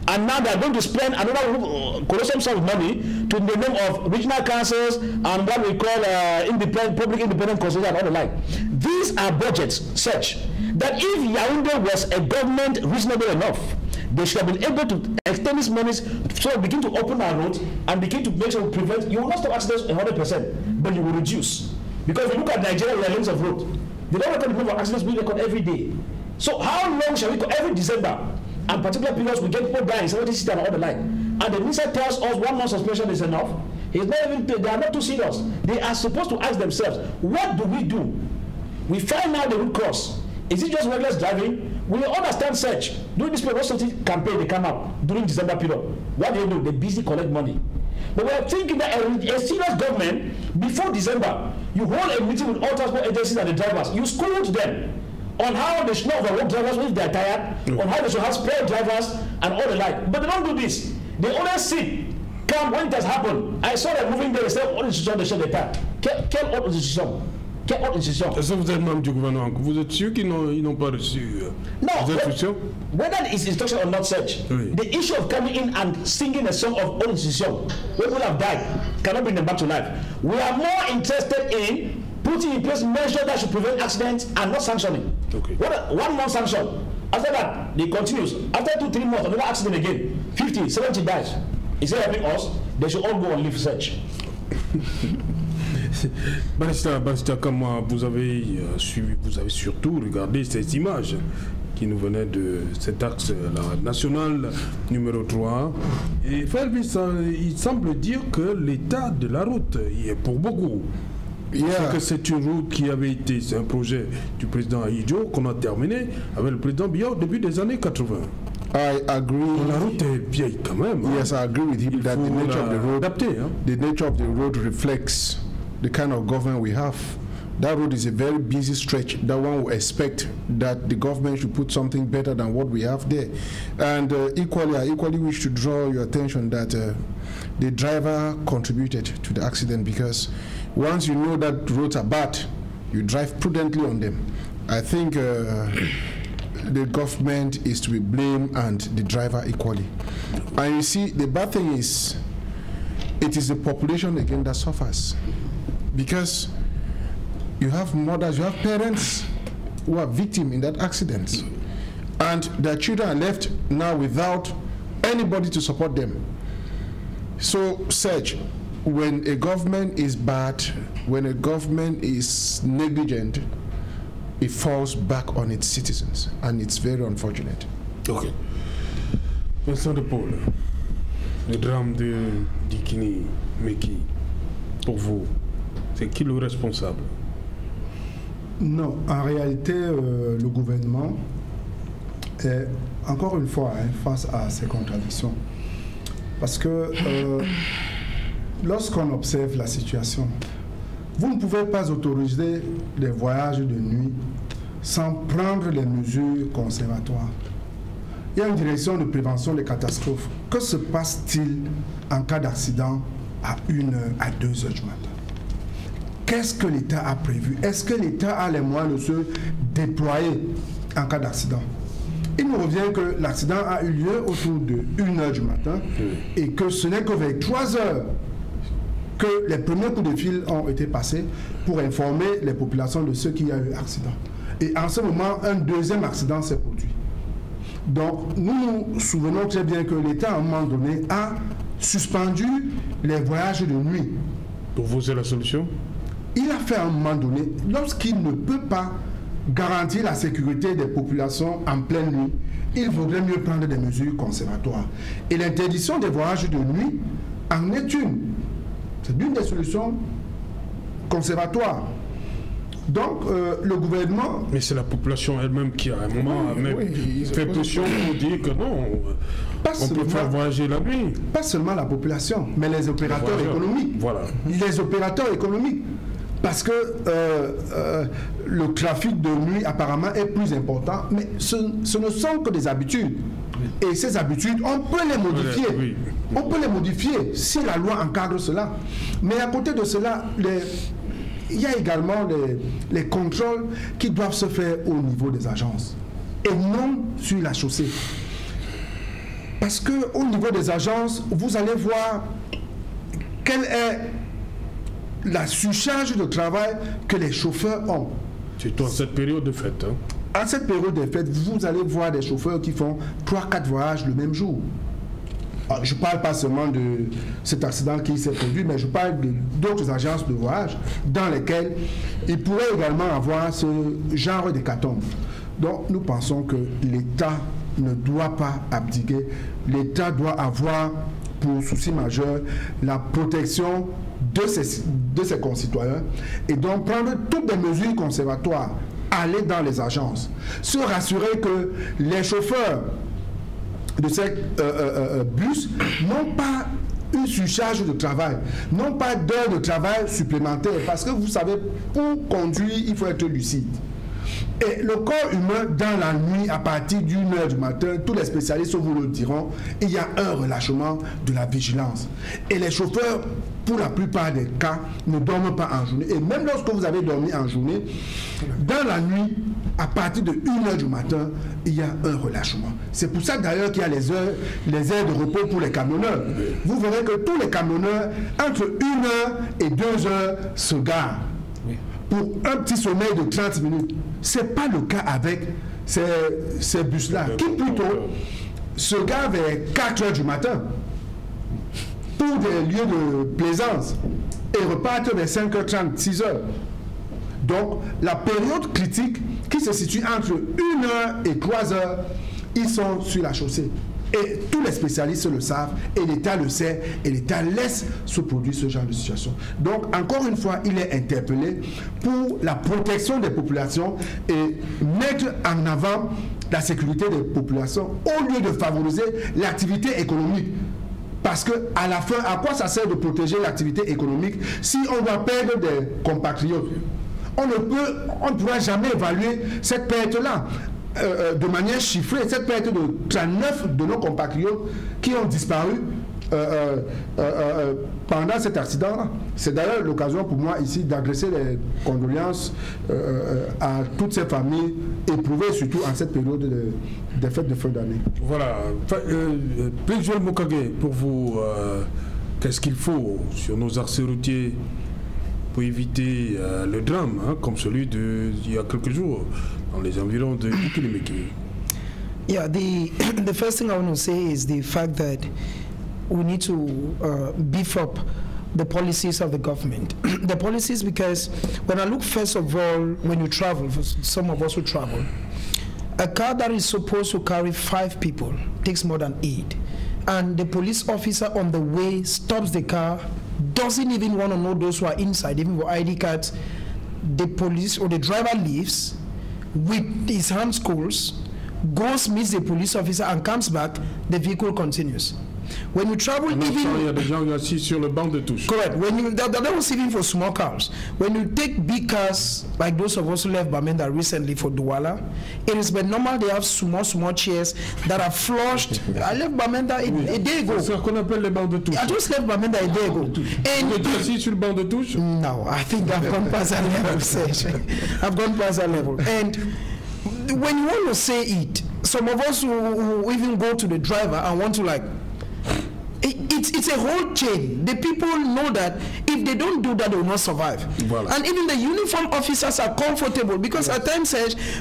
and now they are going to spend another colossal sum of money to the name of regional councils and what we call public independent consultation and all the like. These are budgets such that if Yaoundé was a government reasonable enough, they should have been able to extend these monies so begin to open our roads and begin to make sure we prevent. You will not stop accidents 100%, but you will reduce. Because if you look at Nigeria, we are lanes of road. They don't record the number of accidents we record every day. So how long shall we go? Every December, and particular periods we get people dying, 70 cities and all the like. And the minister tells us 1 month suspension is enough. He's not even paid. They are not too serious. They are supposed to ask themselves, what do? We find out the root cause. Is it just reckless driving? We understand such. During this period, campaign, they come out during December period. What do? They busy collect money. But we are thinking that a serious government, before December, you hold a meeting with all transport agencies and the drivers. You school them on how they should not overwork drivers if they are tired, on how they should have spare drivers and all the like. But they don't do this. They only sit, come when it has happened. I saw them moving there, they said, all institutions, they shut the tap. Quelle autre institution? Quelle autre institution? Est-ce que vous êtes membre du gouvernement? Vous êtes sûr qu'ils n'ont pas reçu des instructions? Whether it's instruction or not such, oui. The issue of coming in and singing a song of old institution, when people have died, cannot bring them back to life. We are more interested in putting in place measures that should prevent accidents and not sanctioning. Okay. 1 month sanction. After that, it continues. After 2-3 months, another accident again. 50, 70 dies. Is it helping us? They should all go on leave search. Barrister Kama, vous avez suivi, vous avez surtout regardé ces images qui nous venaient de cet axe la nationale numéro 3. Et il semble dire que l'état de la route y est pour beaucoup. Parce que c'est une route qui avait été, c'est un projet du président Ahidjo qu'on a terminé avec le président Biya au début des années 80. I agree. La route est vieille quand même. Yes, I agree with him that the nature of the road, the nature of the road reflects the kind of government we have. That road is a very busy stretch that one would expect that the government should put something better than what we have there. And I equally wish to draw your attention that the driver contributed to the accident, because once you know that roads are bad, you drive prudently on them. I think the government is to be blamed and the driver equally. And you see, the bad thing is, it is the population again that suffers. Because you have mothers, you have parents who are victims in that accident. And their children are left now without anybody to support them. So, Serge, when a government is bad, when a government is negligent, it falls back on its citizens, and it's very unfortunate. Ok. Vincent de Paul, le drame de Dikini Meki, pour vous, c'est qui le responsable? Non, en réalité, le gouvernement est, encore une fois, face à ces contradictions. Parce que lorsqu'on observe la situation, vous ne pouvez pas autoriser des voyages de nuit sans prendre les mesures conservatoires. Il y a une direction de prévention des catastrophes. Que se passe-t-il en cas d'accident à 1h, à 2h du matin? qu'est-ce que l'État a prévu? Est-ce que l'État a les moyens de se déployer en cas d'accident? Il nous revient que l'accident a eu lieu autour de 1h du matin et que ce n'est que vers 3h que les premiers coups de fil ont été passés pour informer les populations de ce qu'il y a eu accident. Et en ce moment, un deuxième accident s'est produit. Donc, nous nous souvenons très bien que l'État, à un moment donné, a suspendu les voyages de nuit. Pour vous, c'est la solution? Il a fait à un moment donné, lorsqu'il ne peut pas garantir la sécurité des populations en pleine nuit, il vaudrait mieux prendre des mesures conservatoires. Et l'interdiction des voyages de nuit en est une. C'est l'une des solutions conservatoires. Donc, le gouvernement... Mais c'est la population elle-même qui, à un moment, fait pression pour dire que non, on peut faire voyager la nuit. Pas seulement la population, mais les opérateurs économiques. Voilà. Les opérateurs économiques. Parce que le trafic de nuit, apparemment, est plus important. Mais ce ne sont que des habitudes. Et ces habitudes, on peut les modifier. Oui. On peut les modifier si la loi encadre cela. Mais à côté de cela, il y a également les contrôles qui doivent se faire au niveau des agences et non sur la chaussée. Parce qu'au niveau des agences, vous allez voir quelle est la surcharge de travail que les chauffeurs ont. Surtout en cette période de fête. Hein. À cette période de fête, vous allez voir des chauffeurs qui font 3-4 voyages le même jour. Alors, je ne parle pas seulement de cet accident qui s'est produit, mais je parle d'autres agences de voyage dans lesquelles il pourrait également avoir ce genre d'hécatombe. Donc nous pensons que l'État ne doit pas abdiquer. L'État doit avoir pour souci majeur la protection de ses concitoyens et donc prendre toutes les mesures conservatoires, aller dans les agences, se rassurer que les chauffeurs de ces bus n'ont pas une surcharge de travail, n'ont pas d'heures de travail supplémentaires, parce que vous savez, pour conduire, il faut être lucide. Et le corps humain, dans la nuit, à partir d'1h du matin, tous les spécialistes vous le diront, il y a un relâchement de la vigilance. Et les chauffeurs, pour la plupart des cas, ne dorment pas en journée. Et même lorsque vous avez dormi en journée, dans la nuit, à partir de 1h du matin, il y a un relâchement. C'est pour ça d'ailleurs qu'il y a les heures de repos pour les camionneurs. Vous verrez que tous les camionneurs, entre 1h et 2h, se garent pour un petit sommeil de 30 minutes. Ce n'est pas le cas avec ces bus-là, qui plutôt se garent vers 4h du matin pour des lieux de plaisance et repartent vers 5h30, 6h. Donc, la période critique qui se situe entre 1h et 3h, ils sont sur la chaussée. Et tous les spécialistes le savent, et l'État le sait, et l'État laisse se produire ce genre de situation. Donc, encore une fois, il est interpellé pour la protection des populations et mettre en avant la sécurité des populations au lieu de favoriser l'activité économique. Parce qu'à la fin, à quoi ça sert de protéger l'activité économique si on doit perdre des compatriotes? On ne pourra jamais évaluer cette perte-là de manière chiffrée, cette perte de 39 de nos compatriotes qui ont disparu pendant cet accident-là. C'est d'ailleurs l'occasion pour moi ici d'adresser les condoléances à toutes ces familles éprouvées, surtout en cette période des fêtes de fin d'année. Voilà. Président Mokage, pour vous, qu'est-ce qu'il faut sur nos axes routiers pour éviter le drame, hein, comme celui d'il y a quelques jours, dans les environs de Kilimeki? Yeah, the first thing I want to say is the fact that we need to beef up the policies of the government. The policies, because when I look, first of all, when you travel, for some of us who travel, a car that is supposed to carry 5 people takes more than 8. And the police officer on the way stops the car, doesn't even want to know those who are inside, even with ID cards. The police or the driver leaves with his hands cold, goes, meets the police officer and comes back, the vehicle continues. When you travel, il y a des gens assis sur le banc de touche. Correct. When you that was even for small cars. When you take big cars like those of us who left Bamenda recently for Douala, it is but normal they have small chairs that are flushed. I left Bamenda a day ago. C'est ce qu'on appelle les bancs de touche. I just left Bamenda a day ago. And you assis sur le banc de touche? No, I think I've gone past that level. I've gone past that level. And when you want to say it, some of us who even go to the driver and want to like, it's a whole chain. The people know that if they don't do that, they will not survive. Voilà. And even the uniform officers are comfortable because at times,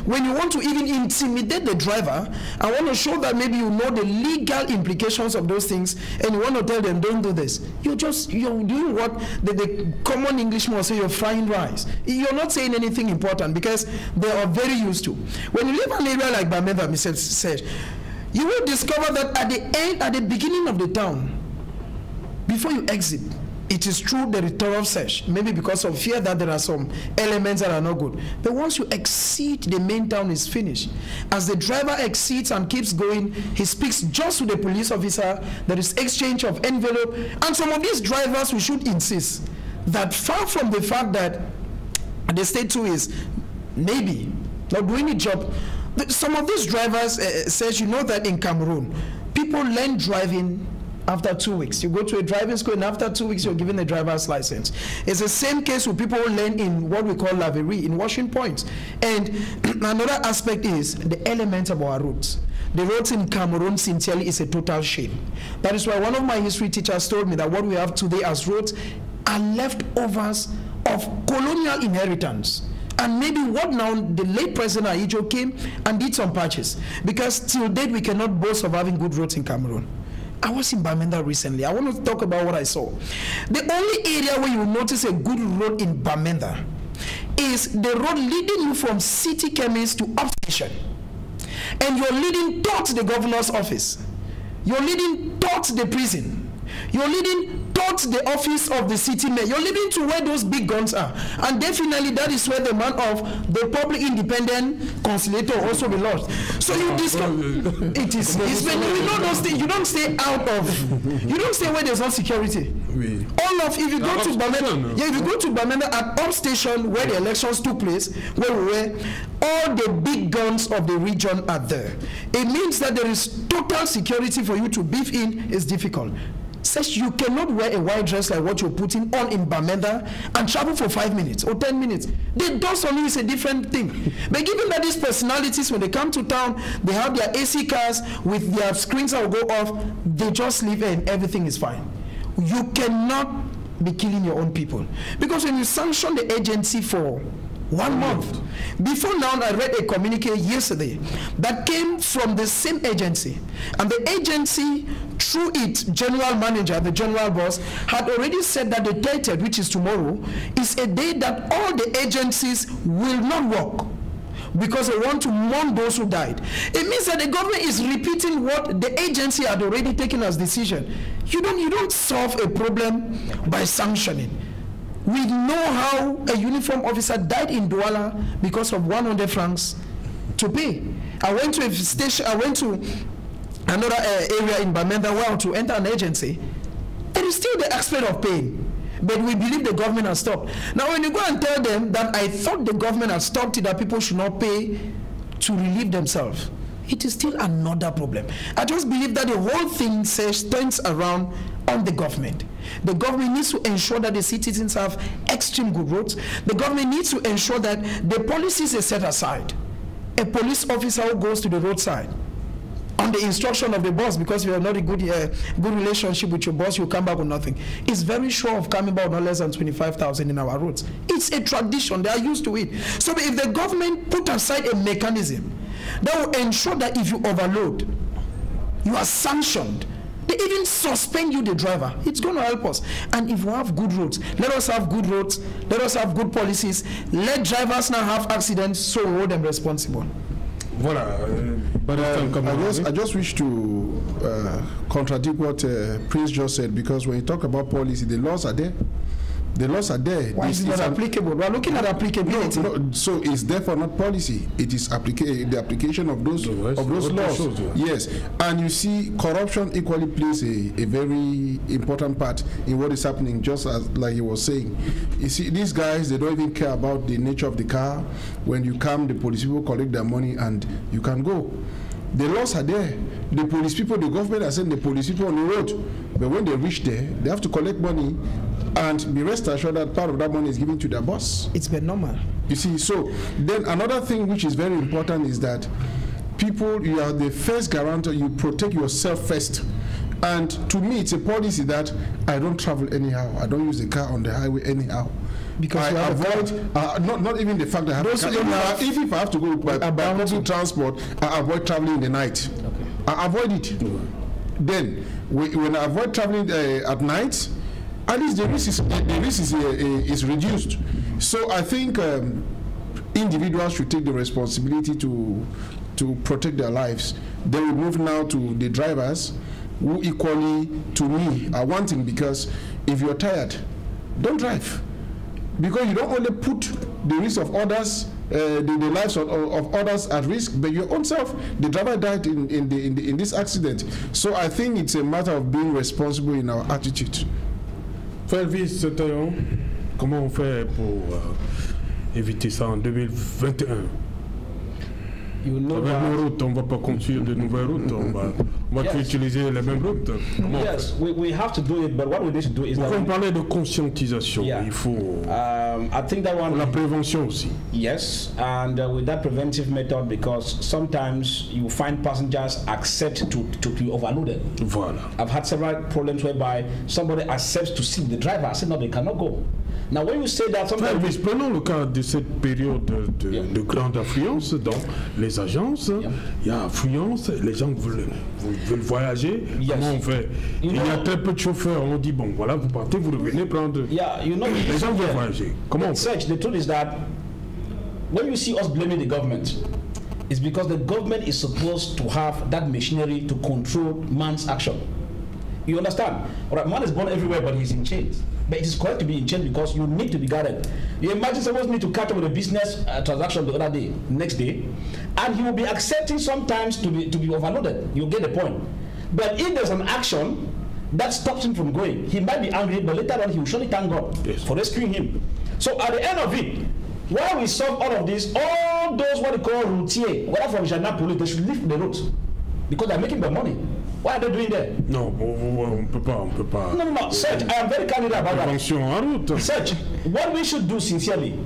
when you want to even intimidate the driver, I want to show that maybe you know the legal implications of those things, and you want to tell them, don't do this. You're doing what the common Englishman will say, you're frying rice. You're not saying anything important because they are very used to. When you live in an area like Bamenda, Mr. Serge, you will discover that at the beginning of the town, before you exit, it is true there is thorough search, maybe because of fear that there are some elements that are not good. But once you exceed the main town is finished. As the driver exceeds and keeps going, he speaks just to the police officer, there is exchange of envelope, and some of these drivers, we should insist that far from the fact that the state too is maybe not doing the job, some of these drivers says, you know that in Cameroon, people learn driving after 2 weeks. You go to a driving school and after 2 weeks you're given a driver's license. It's the same case with people who learn in what we call laverie, in washing points. And another aspect is the element of our roads. The roads in Cameroon, sincerely, is a total shame. That is why one of my history teachers told me that what we have today as roads are leftovers of colonial inheritance. And maybe what now, the late President Ahidjo came and did some patches. Because till date, we cannot boast of having good roads in Cameroon. I was in Bamenda recently. I want to talk about what I saw. The only area where you will notice a good road in Bamenda is the road leading you from City Chemist to Upstation. And you're leading towards the governor's office. You're leading towards the prison. You're leading towards the office of the city mayor. You're leading to where those big guns are. And definitely that is where the man of the public independent conciliator also belongs. So you discover it is when you know those things, you don't stay out of, you don't stay where there's no security. Oui. All of, if you go to Bamenda, if you go to Bamenda at Upstation where the elections took place, where we were, all the big guns of the region are there. It means that there is total security for you to beef in is difficult. Says you cannot wear a white dress like what you're putting on in Bamenda and travel for 5 minutes or 10 minutes. The dust on you is a different thing. But given that these personalities, when they come to town, they have their AC cars with their screens that will go off, they just leave and everything is fine. You cannot be killing your own people. Because when you sanction the agency for 1 month, before now I read a communique yesterday that came from the same agency, and the agency through its general manager, the general boss, had already said that the 30th, which is tomorrow, is a day that all the agencies will not work because they want to mourn those who died. It means that the government is repeating what the agency had already taken as decision. You don't solve a problem by sanctioning. We know how a uniform officer died in Douala because of 100 francs to pay. I went to a station, I went to another area in Bamenda where to enter an agency. There is still the aspect of paying. But we believe the government has stopped. Now when you go and tell them that I thought the government has stopped it, that people should not pay to relieve themselves, it is still another problem. I just believe that the whole thing turns around on the government. The government needs to ensure that the citizens have extreme good roads. The government needs to ensure that the policies are set aside. A police officer who goes to the roadside on the instruction of the boss, because you have not a good relationship with your boss, you come back with nothing. It's very sure of coming back with not less than 25,000 in our roads. It's a tradition. They are used to it. So if the government put aside a mechanism that will ensure that if you overload, you are sanctioned, they even suspend you, the driver, it's going to help us. And if we have good roads, let us have good roads, let us have good policies, let drivers now have accidents, so we hold them responsible. Voilà. But I just wish to contradict what Prince just said, because when you talk about policy, the laws are there. The laws are there. Why is it not applicable? We are looking at applicability. No, so it's therefore not policy. It is the application of those laws. Yes, and you see, corruption equally plays a very important part in what is happening. Just as like he was saying, you see, these guys, they don't even care about the nature of the car. When you come, the police people collect their money and you can go. The laws are there. The police people, the government are sending the police people on the road. But when they reach there, they have to collect money and be rest assured that part of that money is given to their boss. It's been normal. You see, so then another thing which is very important is that people, you are the first guarantor, you protect yourself first. And to me, it's a policy that I don't travel anyhow. I don't use the car on the highway anyhow. Because I avoid, not even the fact that I have to car. If I have to go by public transport, I avoid traveling in the night. Okay. I avoid it. Then, when I avoid traveling at night, at least the risk is reduced. So I think individuals should take the responsibility to protect their lives. Then we move now to the drivers, who equally, to me, are wanting, because if you're tired, don't drive. Because you don't only put the risk of others, the lives of others at risk, but your own self. The driver died in this accident. So I think it's a matter of being responsible in our attitude. Felvis Taillon, comment on fait pour éviter ça en 2021? You know, avec nos routes, on ne va pas construire de nouvelles routes, on va utiliser les mêmes routes. Yes, we have to do it, but what we need to do is on parlait de conscientisation, il faut I think that one, la prévention aussi. Yes, and with that preventive method, because sometimes you find passengers accept to be overloaded. Voilà. I've had several problems whereby somebody accepts to see the driver, I said no, they cannot go. Now, when you say that, sometimes prenons le cas de cette période de grande affluence dans les agences. Il y a affluence, les gens veulent voyager. Comment on fait? Il y a très peu de chauffeurs. On dit bon, voilà, vous partez, vous revenez prendre. Les gens veulent voyager. Comment on fait? The truth is that when you see us blaming the government, it's because the government is supposed to have that machinery to control man's action. You understand? All right, man is born everywhere, but he's in chains. But it is correct to be in chains because you need to be guarded. You imagine someone need to catch up with a business transaction the other day, next day, and he will be accepting sometimes to be overloaded. You get the point. But if there's an action that stops him from going, he might be angry, but later on he will surely thank God for rescuing him. So at the end of it, while we solve all of this, all those what we call routiers, whether from gendarme police, they should leave the route because they're making their money. What are they doing there? No, on peut pas. No. Search, I am very candid about that. Search, what we should do sincerely,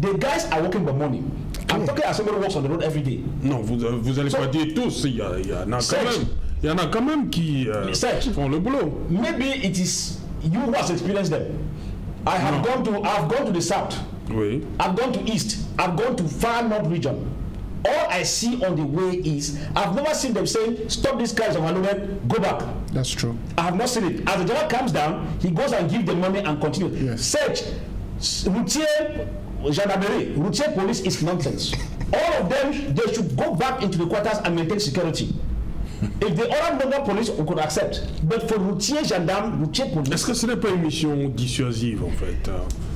the guys are working for money. I'm talking as somebody who works on the road every day. Non, vous allez pas dire tous. Il y en a quand même qui font le boulot. Maybe it is you who has experienced them. I've gone to the south. Oui. I've gone to east. I've gone to far north region. All I see on the way is, I've never seen them saying, stop these guys overloaded, go back. That's true. I have not seen it. As the driver comes down, he goes and gives the money and continues. Yes. Search, routier, gendarmerie, routier police is nonsense. All of them, they should go back into the quarters and maintain security. If the other normal police we could accept, but for routier, gendarme, routier police. Est-ce que ce n'est pas une mission dissuasive en fait?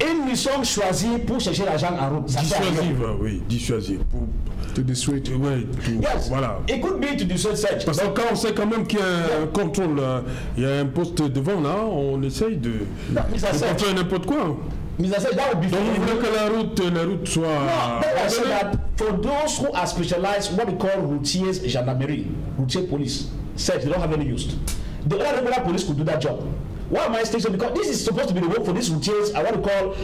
Une mission choisie pour chercher l'argent en route. Dissuasive, oui, dissuasive. To dissuade. Oui, yes, voilà. It could be to dissuade search. Parce que quand on sait quand même qu'il y a un contrôle, il y a un poste devant là, on essaye de contrôler n'importe quoi. Mr. Search, that would be. Donc vous voulez que la route soit. No, I say that for those who are specialized, what we call routiers, gendarmerie, routier police, search, they don't have any use. The other regular police could do that job. Why am I saying so? Because this is supposed to be the work for these routiers, what we call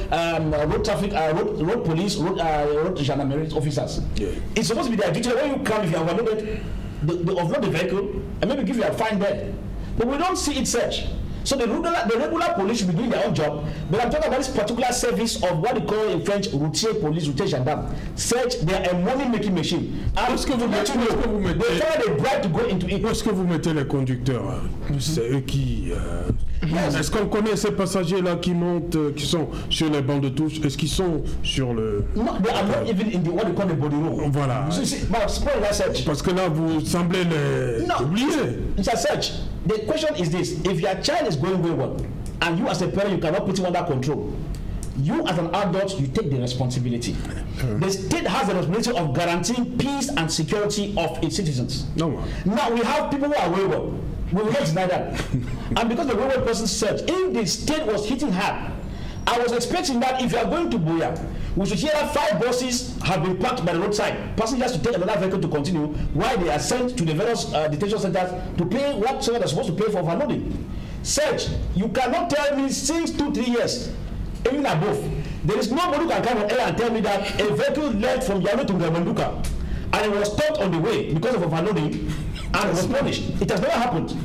road traffic, road police, road gendarmerie officers. Yeah. It's supposed to be their duty. When you come, if you have overloaded, they offload the vehicle and maybe give you a fine there. But we don't see it search. So the regular police should be doing their own job, but I'm talking about this particular service of what they call in French routier police, routier gendarme. Search, they are a money-making machine. Est-ce que vous mettez they bribe to go into it. Où est-ce que vous mettez les conducteurs? C'est eux qui. Est-ce qu'on connaît ces passagers-là qui montent, qui sont sur les bancs de touche? Est-ce qu'ils sont sur le. No, they are not even in the what they call the body room. Voilà. So, see, search. Parce que là, vous semblez les oublier. It's a search. The question is this: if your child is going very well, and you as a parent, you cannot put him under control. You as an adult, you take the responsibility. The state has the responsibility of guaranteeing peace and security of its citizens. No. Now we have people who are wayward. We will not deny that. And because the wayward person said, if the state was hitting hard, I was expecting that if you are going to Buea, we should hear that 5 buses have been parked by the roadside. Passengers to take another vehicle to continue while they are sent to the various detention centers to pay whatever they're supposed to pay for overloading. Search, you cannot tell me since 2-3 years, even above, there is nobody who can come on air and tell me that a vehicle left from Yano to Gamanduka and it was stopped on the way because of overloading and was punished. It has never happened.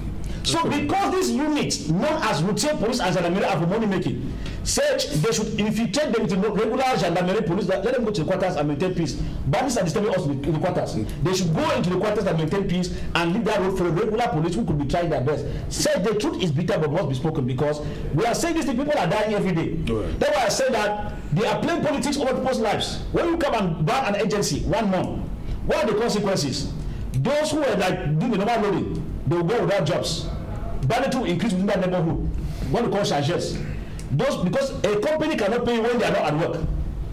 So because these units, known as routine police and gendarmerie, are for money making, search, they should infiltrate them into regular gendarmerie police, let them go to the quarters and maintain peace. Bandits are disturbing us in the quarters. They should go into the quarters and maintain peace and leave that road for the regular police who could be trying their best. Search, the truth is bitter but must be spoken, because we are saying this thing, people are dying every day. That's why I said that they are playing politics over people's lives. When you come and ban an agency 1 month, what are the consequences? Those who are like doing the normal loading, they will go without jobs. Banditry will increase within that neighborhood. What we call charges. Those, because a company cannot pay when they are not at work.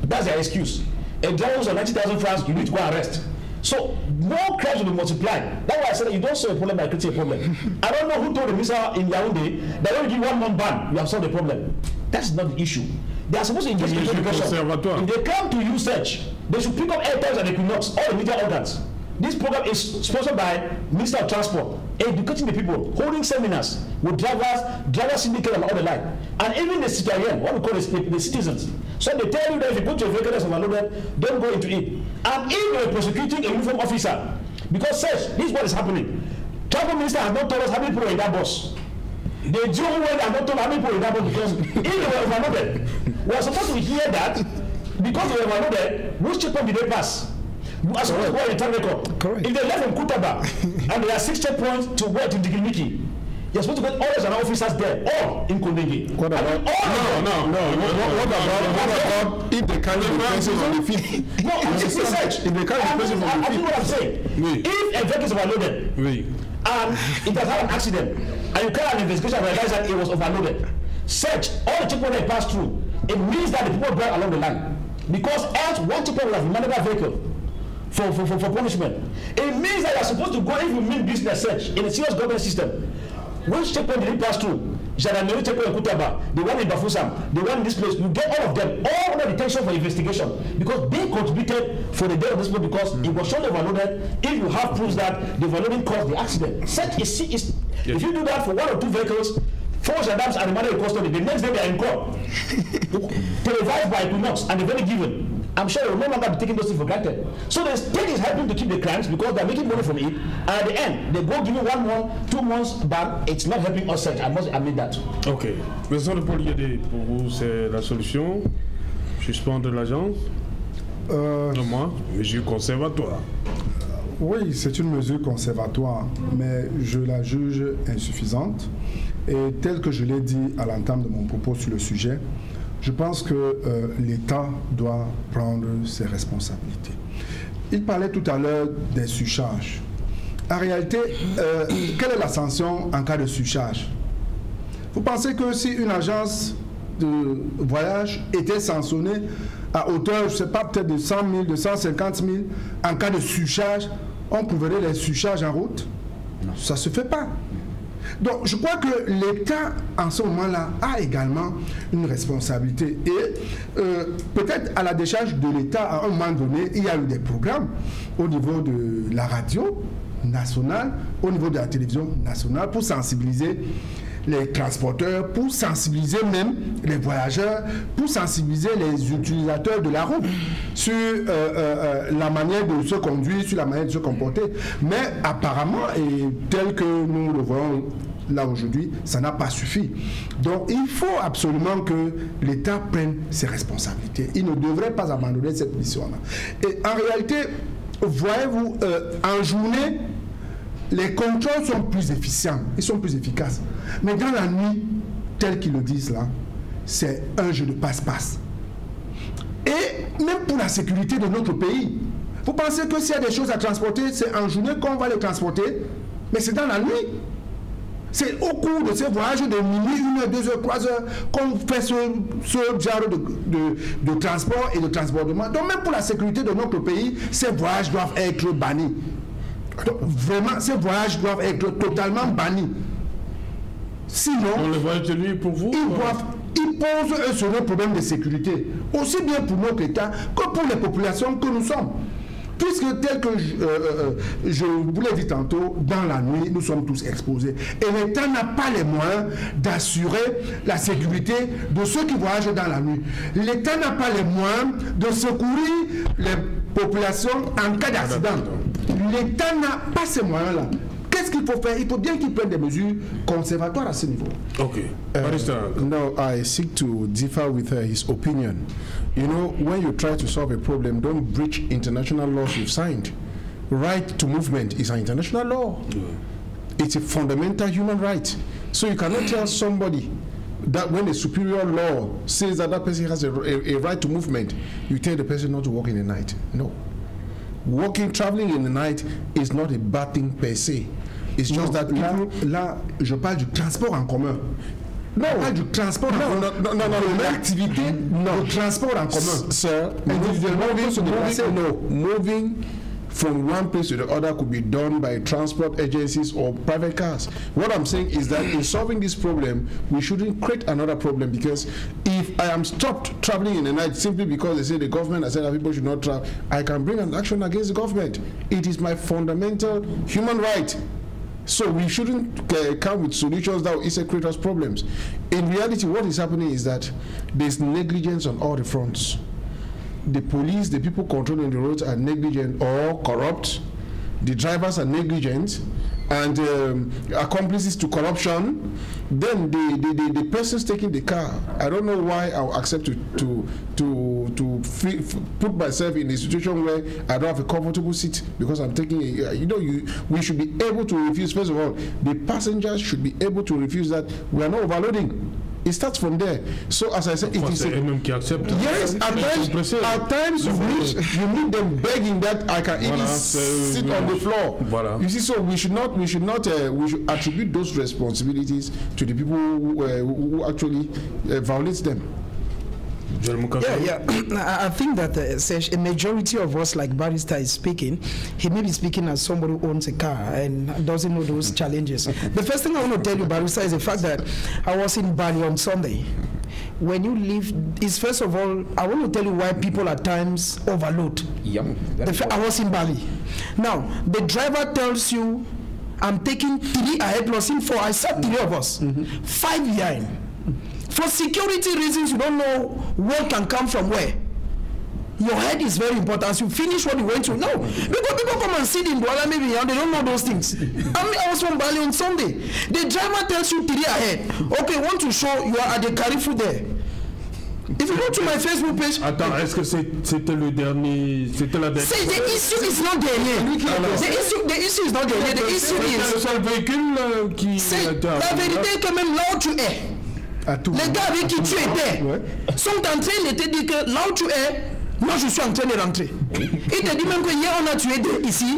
That's their excuse. A driver who's on 90,000 francs, you need to go and arrest. So more crimes will be multiplied. That's why I said that you don't solve a problem by creating a problem. I don't know who told the minister in Yaoundé that when you give 1 month ban, you have solved the problem. That's not the issue. They are supposed to engage in education. If they come to use search, they should pick up airtimes and equinox, all the media organs. This program is sponsored by Minister of Transport, educating the people, holding seminars with driver syndicate and all the like. And even the citoyen, what we call the citizens. So they tell you that if you put your vehicle that's overloaded, don't go into it. And if you're prosecuting a uniform officer, because search, this is what is happening. Transport Minister has not told us how many people are in that bus. The GO have not told how many people are in that bus, because if they were overloaded, we are supposed to hear that because they were overloaded, which checkpoint did they pass? You are supposed to go on a time record. Correct. If they left from Kutaba and there are 6 checkpoints to where to Digimiki, you're supposed to get all the officers there, all in Kundegi. What about? What about if they carry the person on the field? No, I'm just research. If they carry the person on the I field. think what I'm saying. Oui. If a vehicle is overloaded and it has had an accident and you carry an investigation and realize that it was overloaded, search all the checkpoints they passed through. It means that the people drive along the line. Because else one checkpoint will have demanded that vehicle for punishment. It means that you are supposed to go, if you mean business search in a serious government system. Which checkpoint did it pass through? Gendarmerie checkpoint in Kutaba, the one in Bafoussam, the one in this place. You get all of them, all under detention for investigation, because they contributed for the death of this people, because it was surely overloaded. If you have proofs that the overloading caused the accident, search is if you do that for 1 or 2 vehicles, 4 gendarmes are remanded in custody. The next day they are in court, televised by Equinox, and they're very given. I'm sure they will no longer be taking those things for granted. So the state is helping to keep the crimes because they're making money from it. And at the end, they go give you 1 month, 2 months back. It's not helping us search. I must admit that. Ok. Maison de Poliédé, pour vous, c'est la solution? Suspendre l'agence? Non, moi, mesure conservatoire. Oui, c'est une mesure conservatoire, mais je la juge insuffisante. Et tel que je l'ai dit à l'entame de mon propos sur le sujet, je pense que l'État doit prendre ses responsabilités. Il parlait tout à l'heure des surcharges. En réalité, quelle est la sanction en cas de surcharge? Vous pensez que si une agence de voyage était sanctionnée à hauteur, je ne sais pas, peut-être de 100 000, de 150 000, en cas de surcharge, on couvrirait les surcharges en route? Non. Ça ne se fait pas. Donc, je crois que l'État, en ce moment-là, a également une responsabilité. Et peut-être à la décharge de l'État, à un moment donné, il y a eu des programmes au niveau de la radio nationale, au niveau de la télévision nationale, pour sensibiliser les transporteurs, pour sensibiliser même les voyageurs, pour sensibiliser les utilisateurs de la route sur la manière de se conduire, sur la manière de se comporter. Mais apparemment, et tel que nous le voyons là aujourd'hui, ça n'a pas suffi. Donc il faut absolument que l'État prenne ses responsabilités. Il ne devrait pas abandonner cette mission-là. Et en réalité, voyez-vous, en journée, les contrôles sont plus efficients, ils sont plus efficaces. Mais dans la nuit, tel qu'ils le disent là, c'est un jeu de passe-passe. Et même pour la sécurité de notre pays, vous pensez que s'il y a des choses à transporter, c'est en journée qu'on va les transporter, mais c'est dans la nuit. C'est au cours de ces voyages de minuit, 1 heure, 2 heures, 3 heures, qu'on fait ce genre de transport et de transbordement. Donc même pour la sécurité de notre pays, ces voyages doivent être bannis. Donc, vraiment, ces voyages doivent être totalement bannis. Sinon, on le voyage de nuit pour vous, ils posent un sérieux problème de sécurité, aussi bien pour notre État que pour les populations que nous sommes. Puisque tel que je vous l'ai dit tantôt, dans la nuit, nous sommes tous exposés. Et l'État n'a pas les moyens d'assurer la sécurité de ceux qui voyagent dans la nuit. L'État n'a pas les moyens de secourir les populations en cas d'accident. L'État n'a pas ces moyens-là. Qu'est-ce qu'il faut faire? Il faut bien qu'il prenne des mesures conservatoires à ce niveau. Okay. No, I seek to differ with his opinion. You know, when you try to solve a problem, don't breach international laws you've signed. Right to movement is an international law. Yeah. It's a fundamental human right. So you cannot tell somebody that when the superior law says that that person has a right to movement, you tell the person not to walk in the night. No. Traveling in the night is not a bad thing per se. It's just that là, je parle du transport en commun. Non, pas du transport en commun. Non, l'activité, non. Le transport en commun. Sir, moving from one place to the other could be done by transport agencies or private cars. What I'm saying is that in solving this problem, we shouldn't create another problem, because if I am stopped traveling in the night simply because they say the government has said that people should not travel, I can bring an action against the government. It is my fundamental human right. So we shouldn't come with solutions that will easily create us problems. In reality, what is happening is that there's negligence on all the fronts. The police, the people controlling the roads are negligent or corrupt. The drivers are negligent and accomplices to corruption. Then the persons taking the car, I don't know why I'll accept to put myself in a situation where I don't have a comfortable seat because I'm taking we should be able to refuse. First of all, the passengers should be able to refuse that. We are not overloading. It starts from there. So as I said, it is yes, at times you meet them begging that I can even sit on the floor. You see, so we should attribute those responsibilities to the people who actually violate them. Yeah. I think that a majority of us, like Barrister is speaking, he may be speaking as somebody who owns a car and doesn't know those challenges. The first thing I want to tell you, Barrister, is the fact that I was in Bali on Sunday. When you leave, is first of all, I want to tell you why people at times overload. I was in Bali. Now, the driver tells you, I'm taking 3 ahead plus in 4. I said 3 of us, 5 behind. For security reasons, you don't know what can come from where. Your head is very important. As you finish what you went to, no. Because people come and sit in Douala, maybe, and they don't know those things. I was from Bali on Sunday. The driver tells you 3 ahead. Okay, want to show you are at the Carrefour there. If you go to my Facebook page... Attends, est-ce que c'était le dernier... C'était la dernière... The issue is not dernier. The issue is not dernier. The issue is... C'est le seul véhicule qui... La vérité est que même là où tu es, les gars avec qui tu étais sont en train de te dire que là où tu es, moi je suis en train de rentrer. Il te dit même que hier on a tué 2 ici,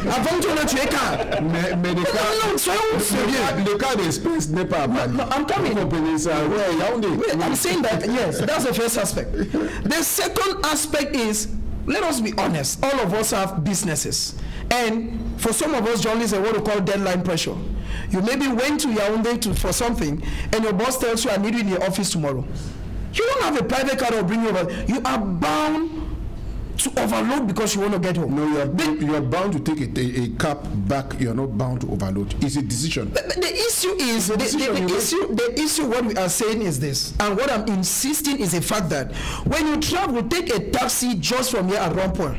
avant tu en as tué 4. Mais le cas d'espèce n'est pas mal. No, I'm coming. I'm saying that, yes, that's the first aspect. The second aspect is, let us be honest, all of us have businesses. And for some of us, journalists, what we call deadline pressure. You maybe went to Yaoundé for something, and your boss tells you, I need you in your office tomorrow. You don't have a private car to bring you over. You are bound to overload because you want to get home. No, you are bound to take a cab back. You are not bound to overload. It's a decision. The issue is the issue. What we are saying is this, and what I'm insisting is the fact that when you travel, take a taxi just from here at Rond-Point,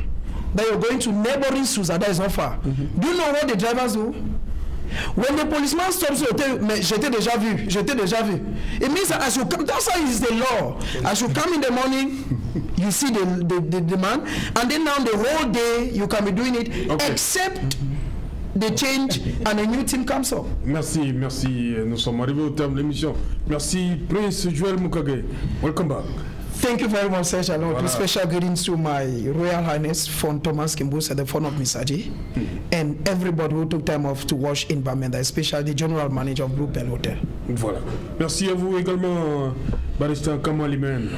that you're going to neighboring Susa, that is not far. Do you know what the drivers do? When the policeman stops you, j'étais déjà vu. It means that as you come, that's how is the law. As you come in the morning, you see the man, and then now the whole day you can be doing it, except the change and a new team comes up. Merci. Nous sommes arrivés au terme de l'émission. Merci, Prince Joel Mukage. Welcome back. Thank you very much, Serge Alain Otu. Special greetings to my Royal Highness Fon Thomas Kimbusa, the Fon of Misaji, and everybody who took time off to watch in Bamenda, especially the General Manager of Blue Bell Hotel. Voilà. Merci à vous également, Barrister Kamalimen.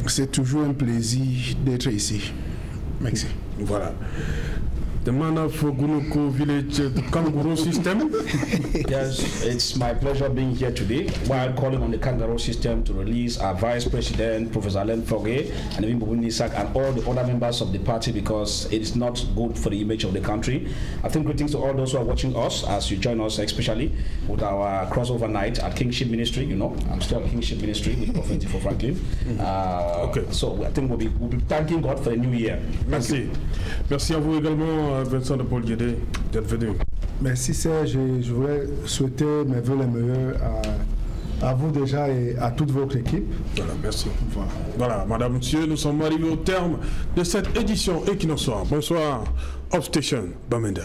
C'est toujours un plaisir d'être ici. Merci. Voilà. The man of Gunoko Village Kangaroo System. Yes, it's my pleasure being here today while calling on the Kangaroo System to release our Vice President, Professor Alain Fogué, and even Bobin Nisak and all the other members of the party because it is not good for the image of the country. I think greetings to all those who are watching us as you join us, especially with our crossover night at Kingship Ministry. You know, I'm still at Kingship Ministry with Prophet for Franklin. Okay. So I think we'll be thanking God for the new year. Merci. Merci à vous également, Vincent de Paul Guédé, d'être venu. Merci Serge, et je voudrais souhaiter mes vœux les meilleurs à vous déjà et à toute votre équipe. Voilà, merci. Voilà, madame, monsieur, nous sommes arrivés au terme de cette édition Equinox Soir. Bonsoir, Upstation Bamenda.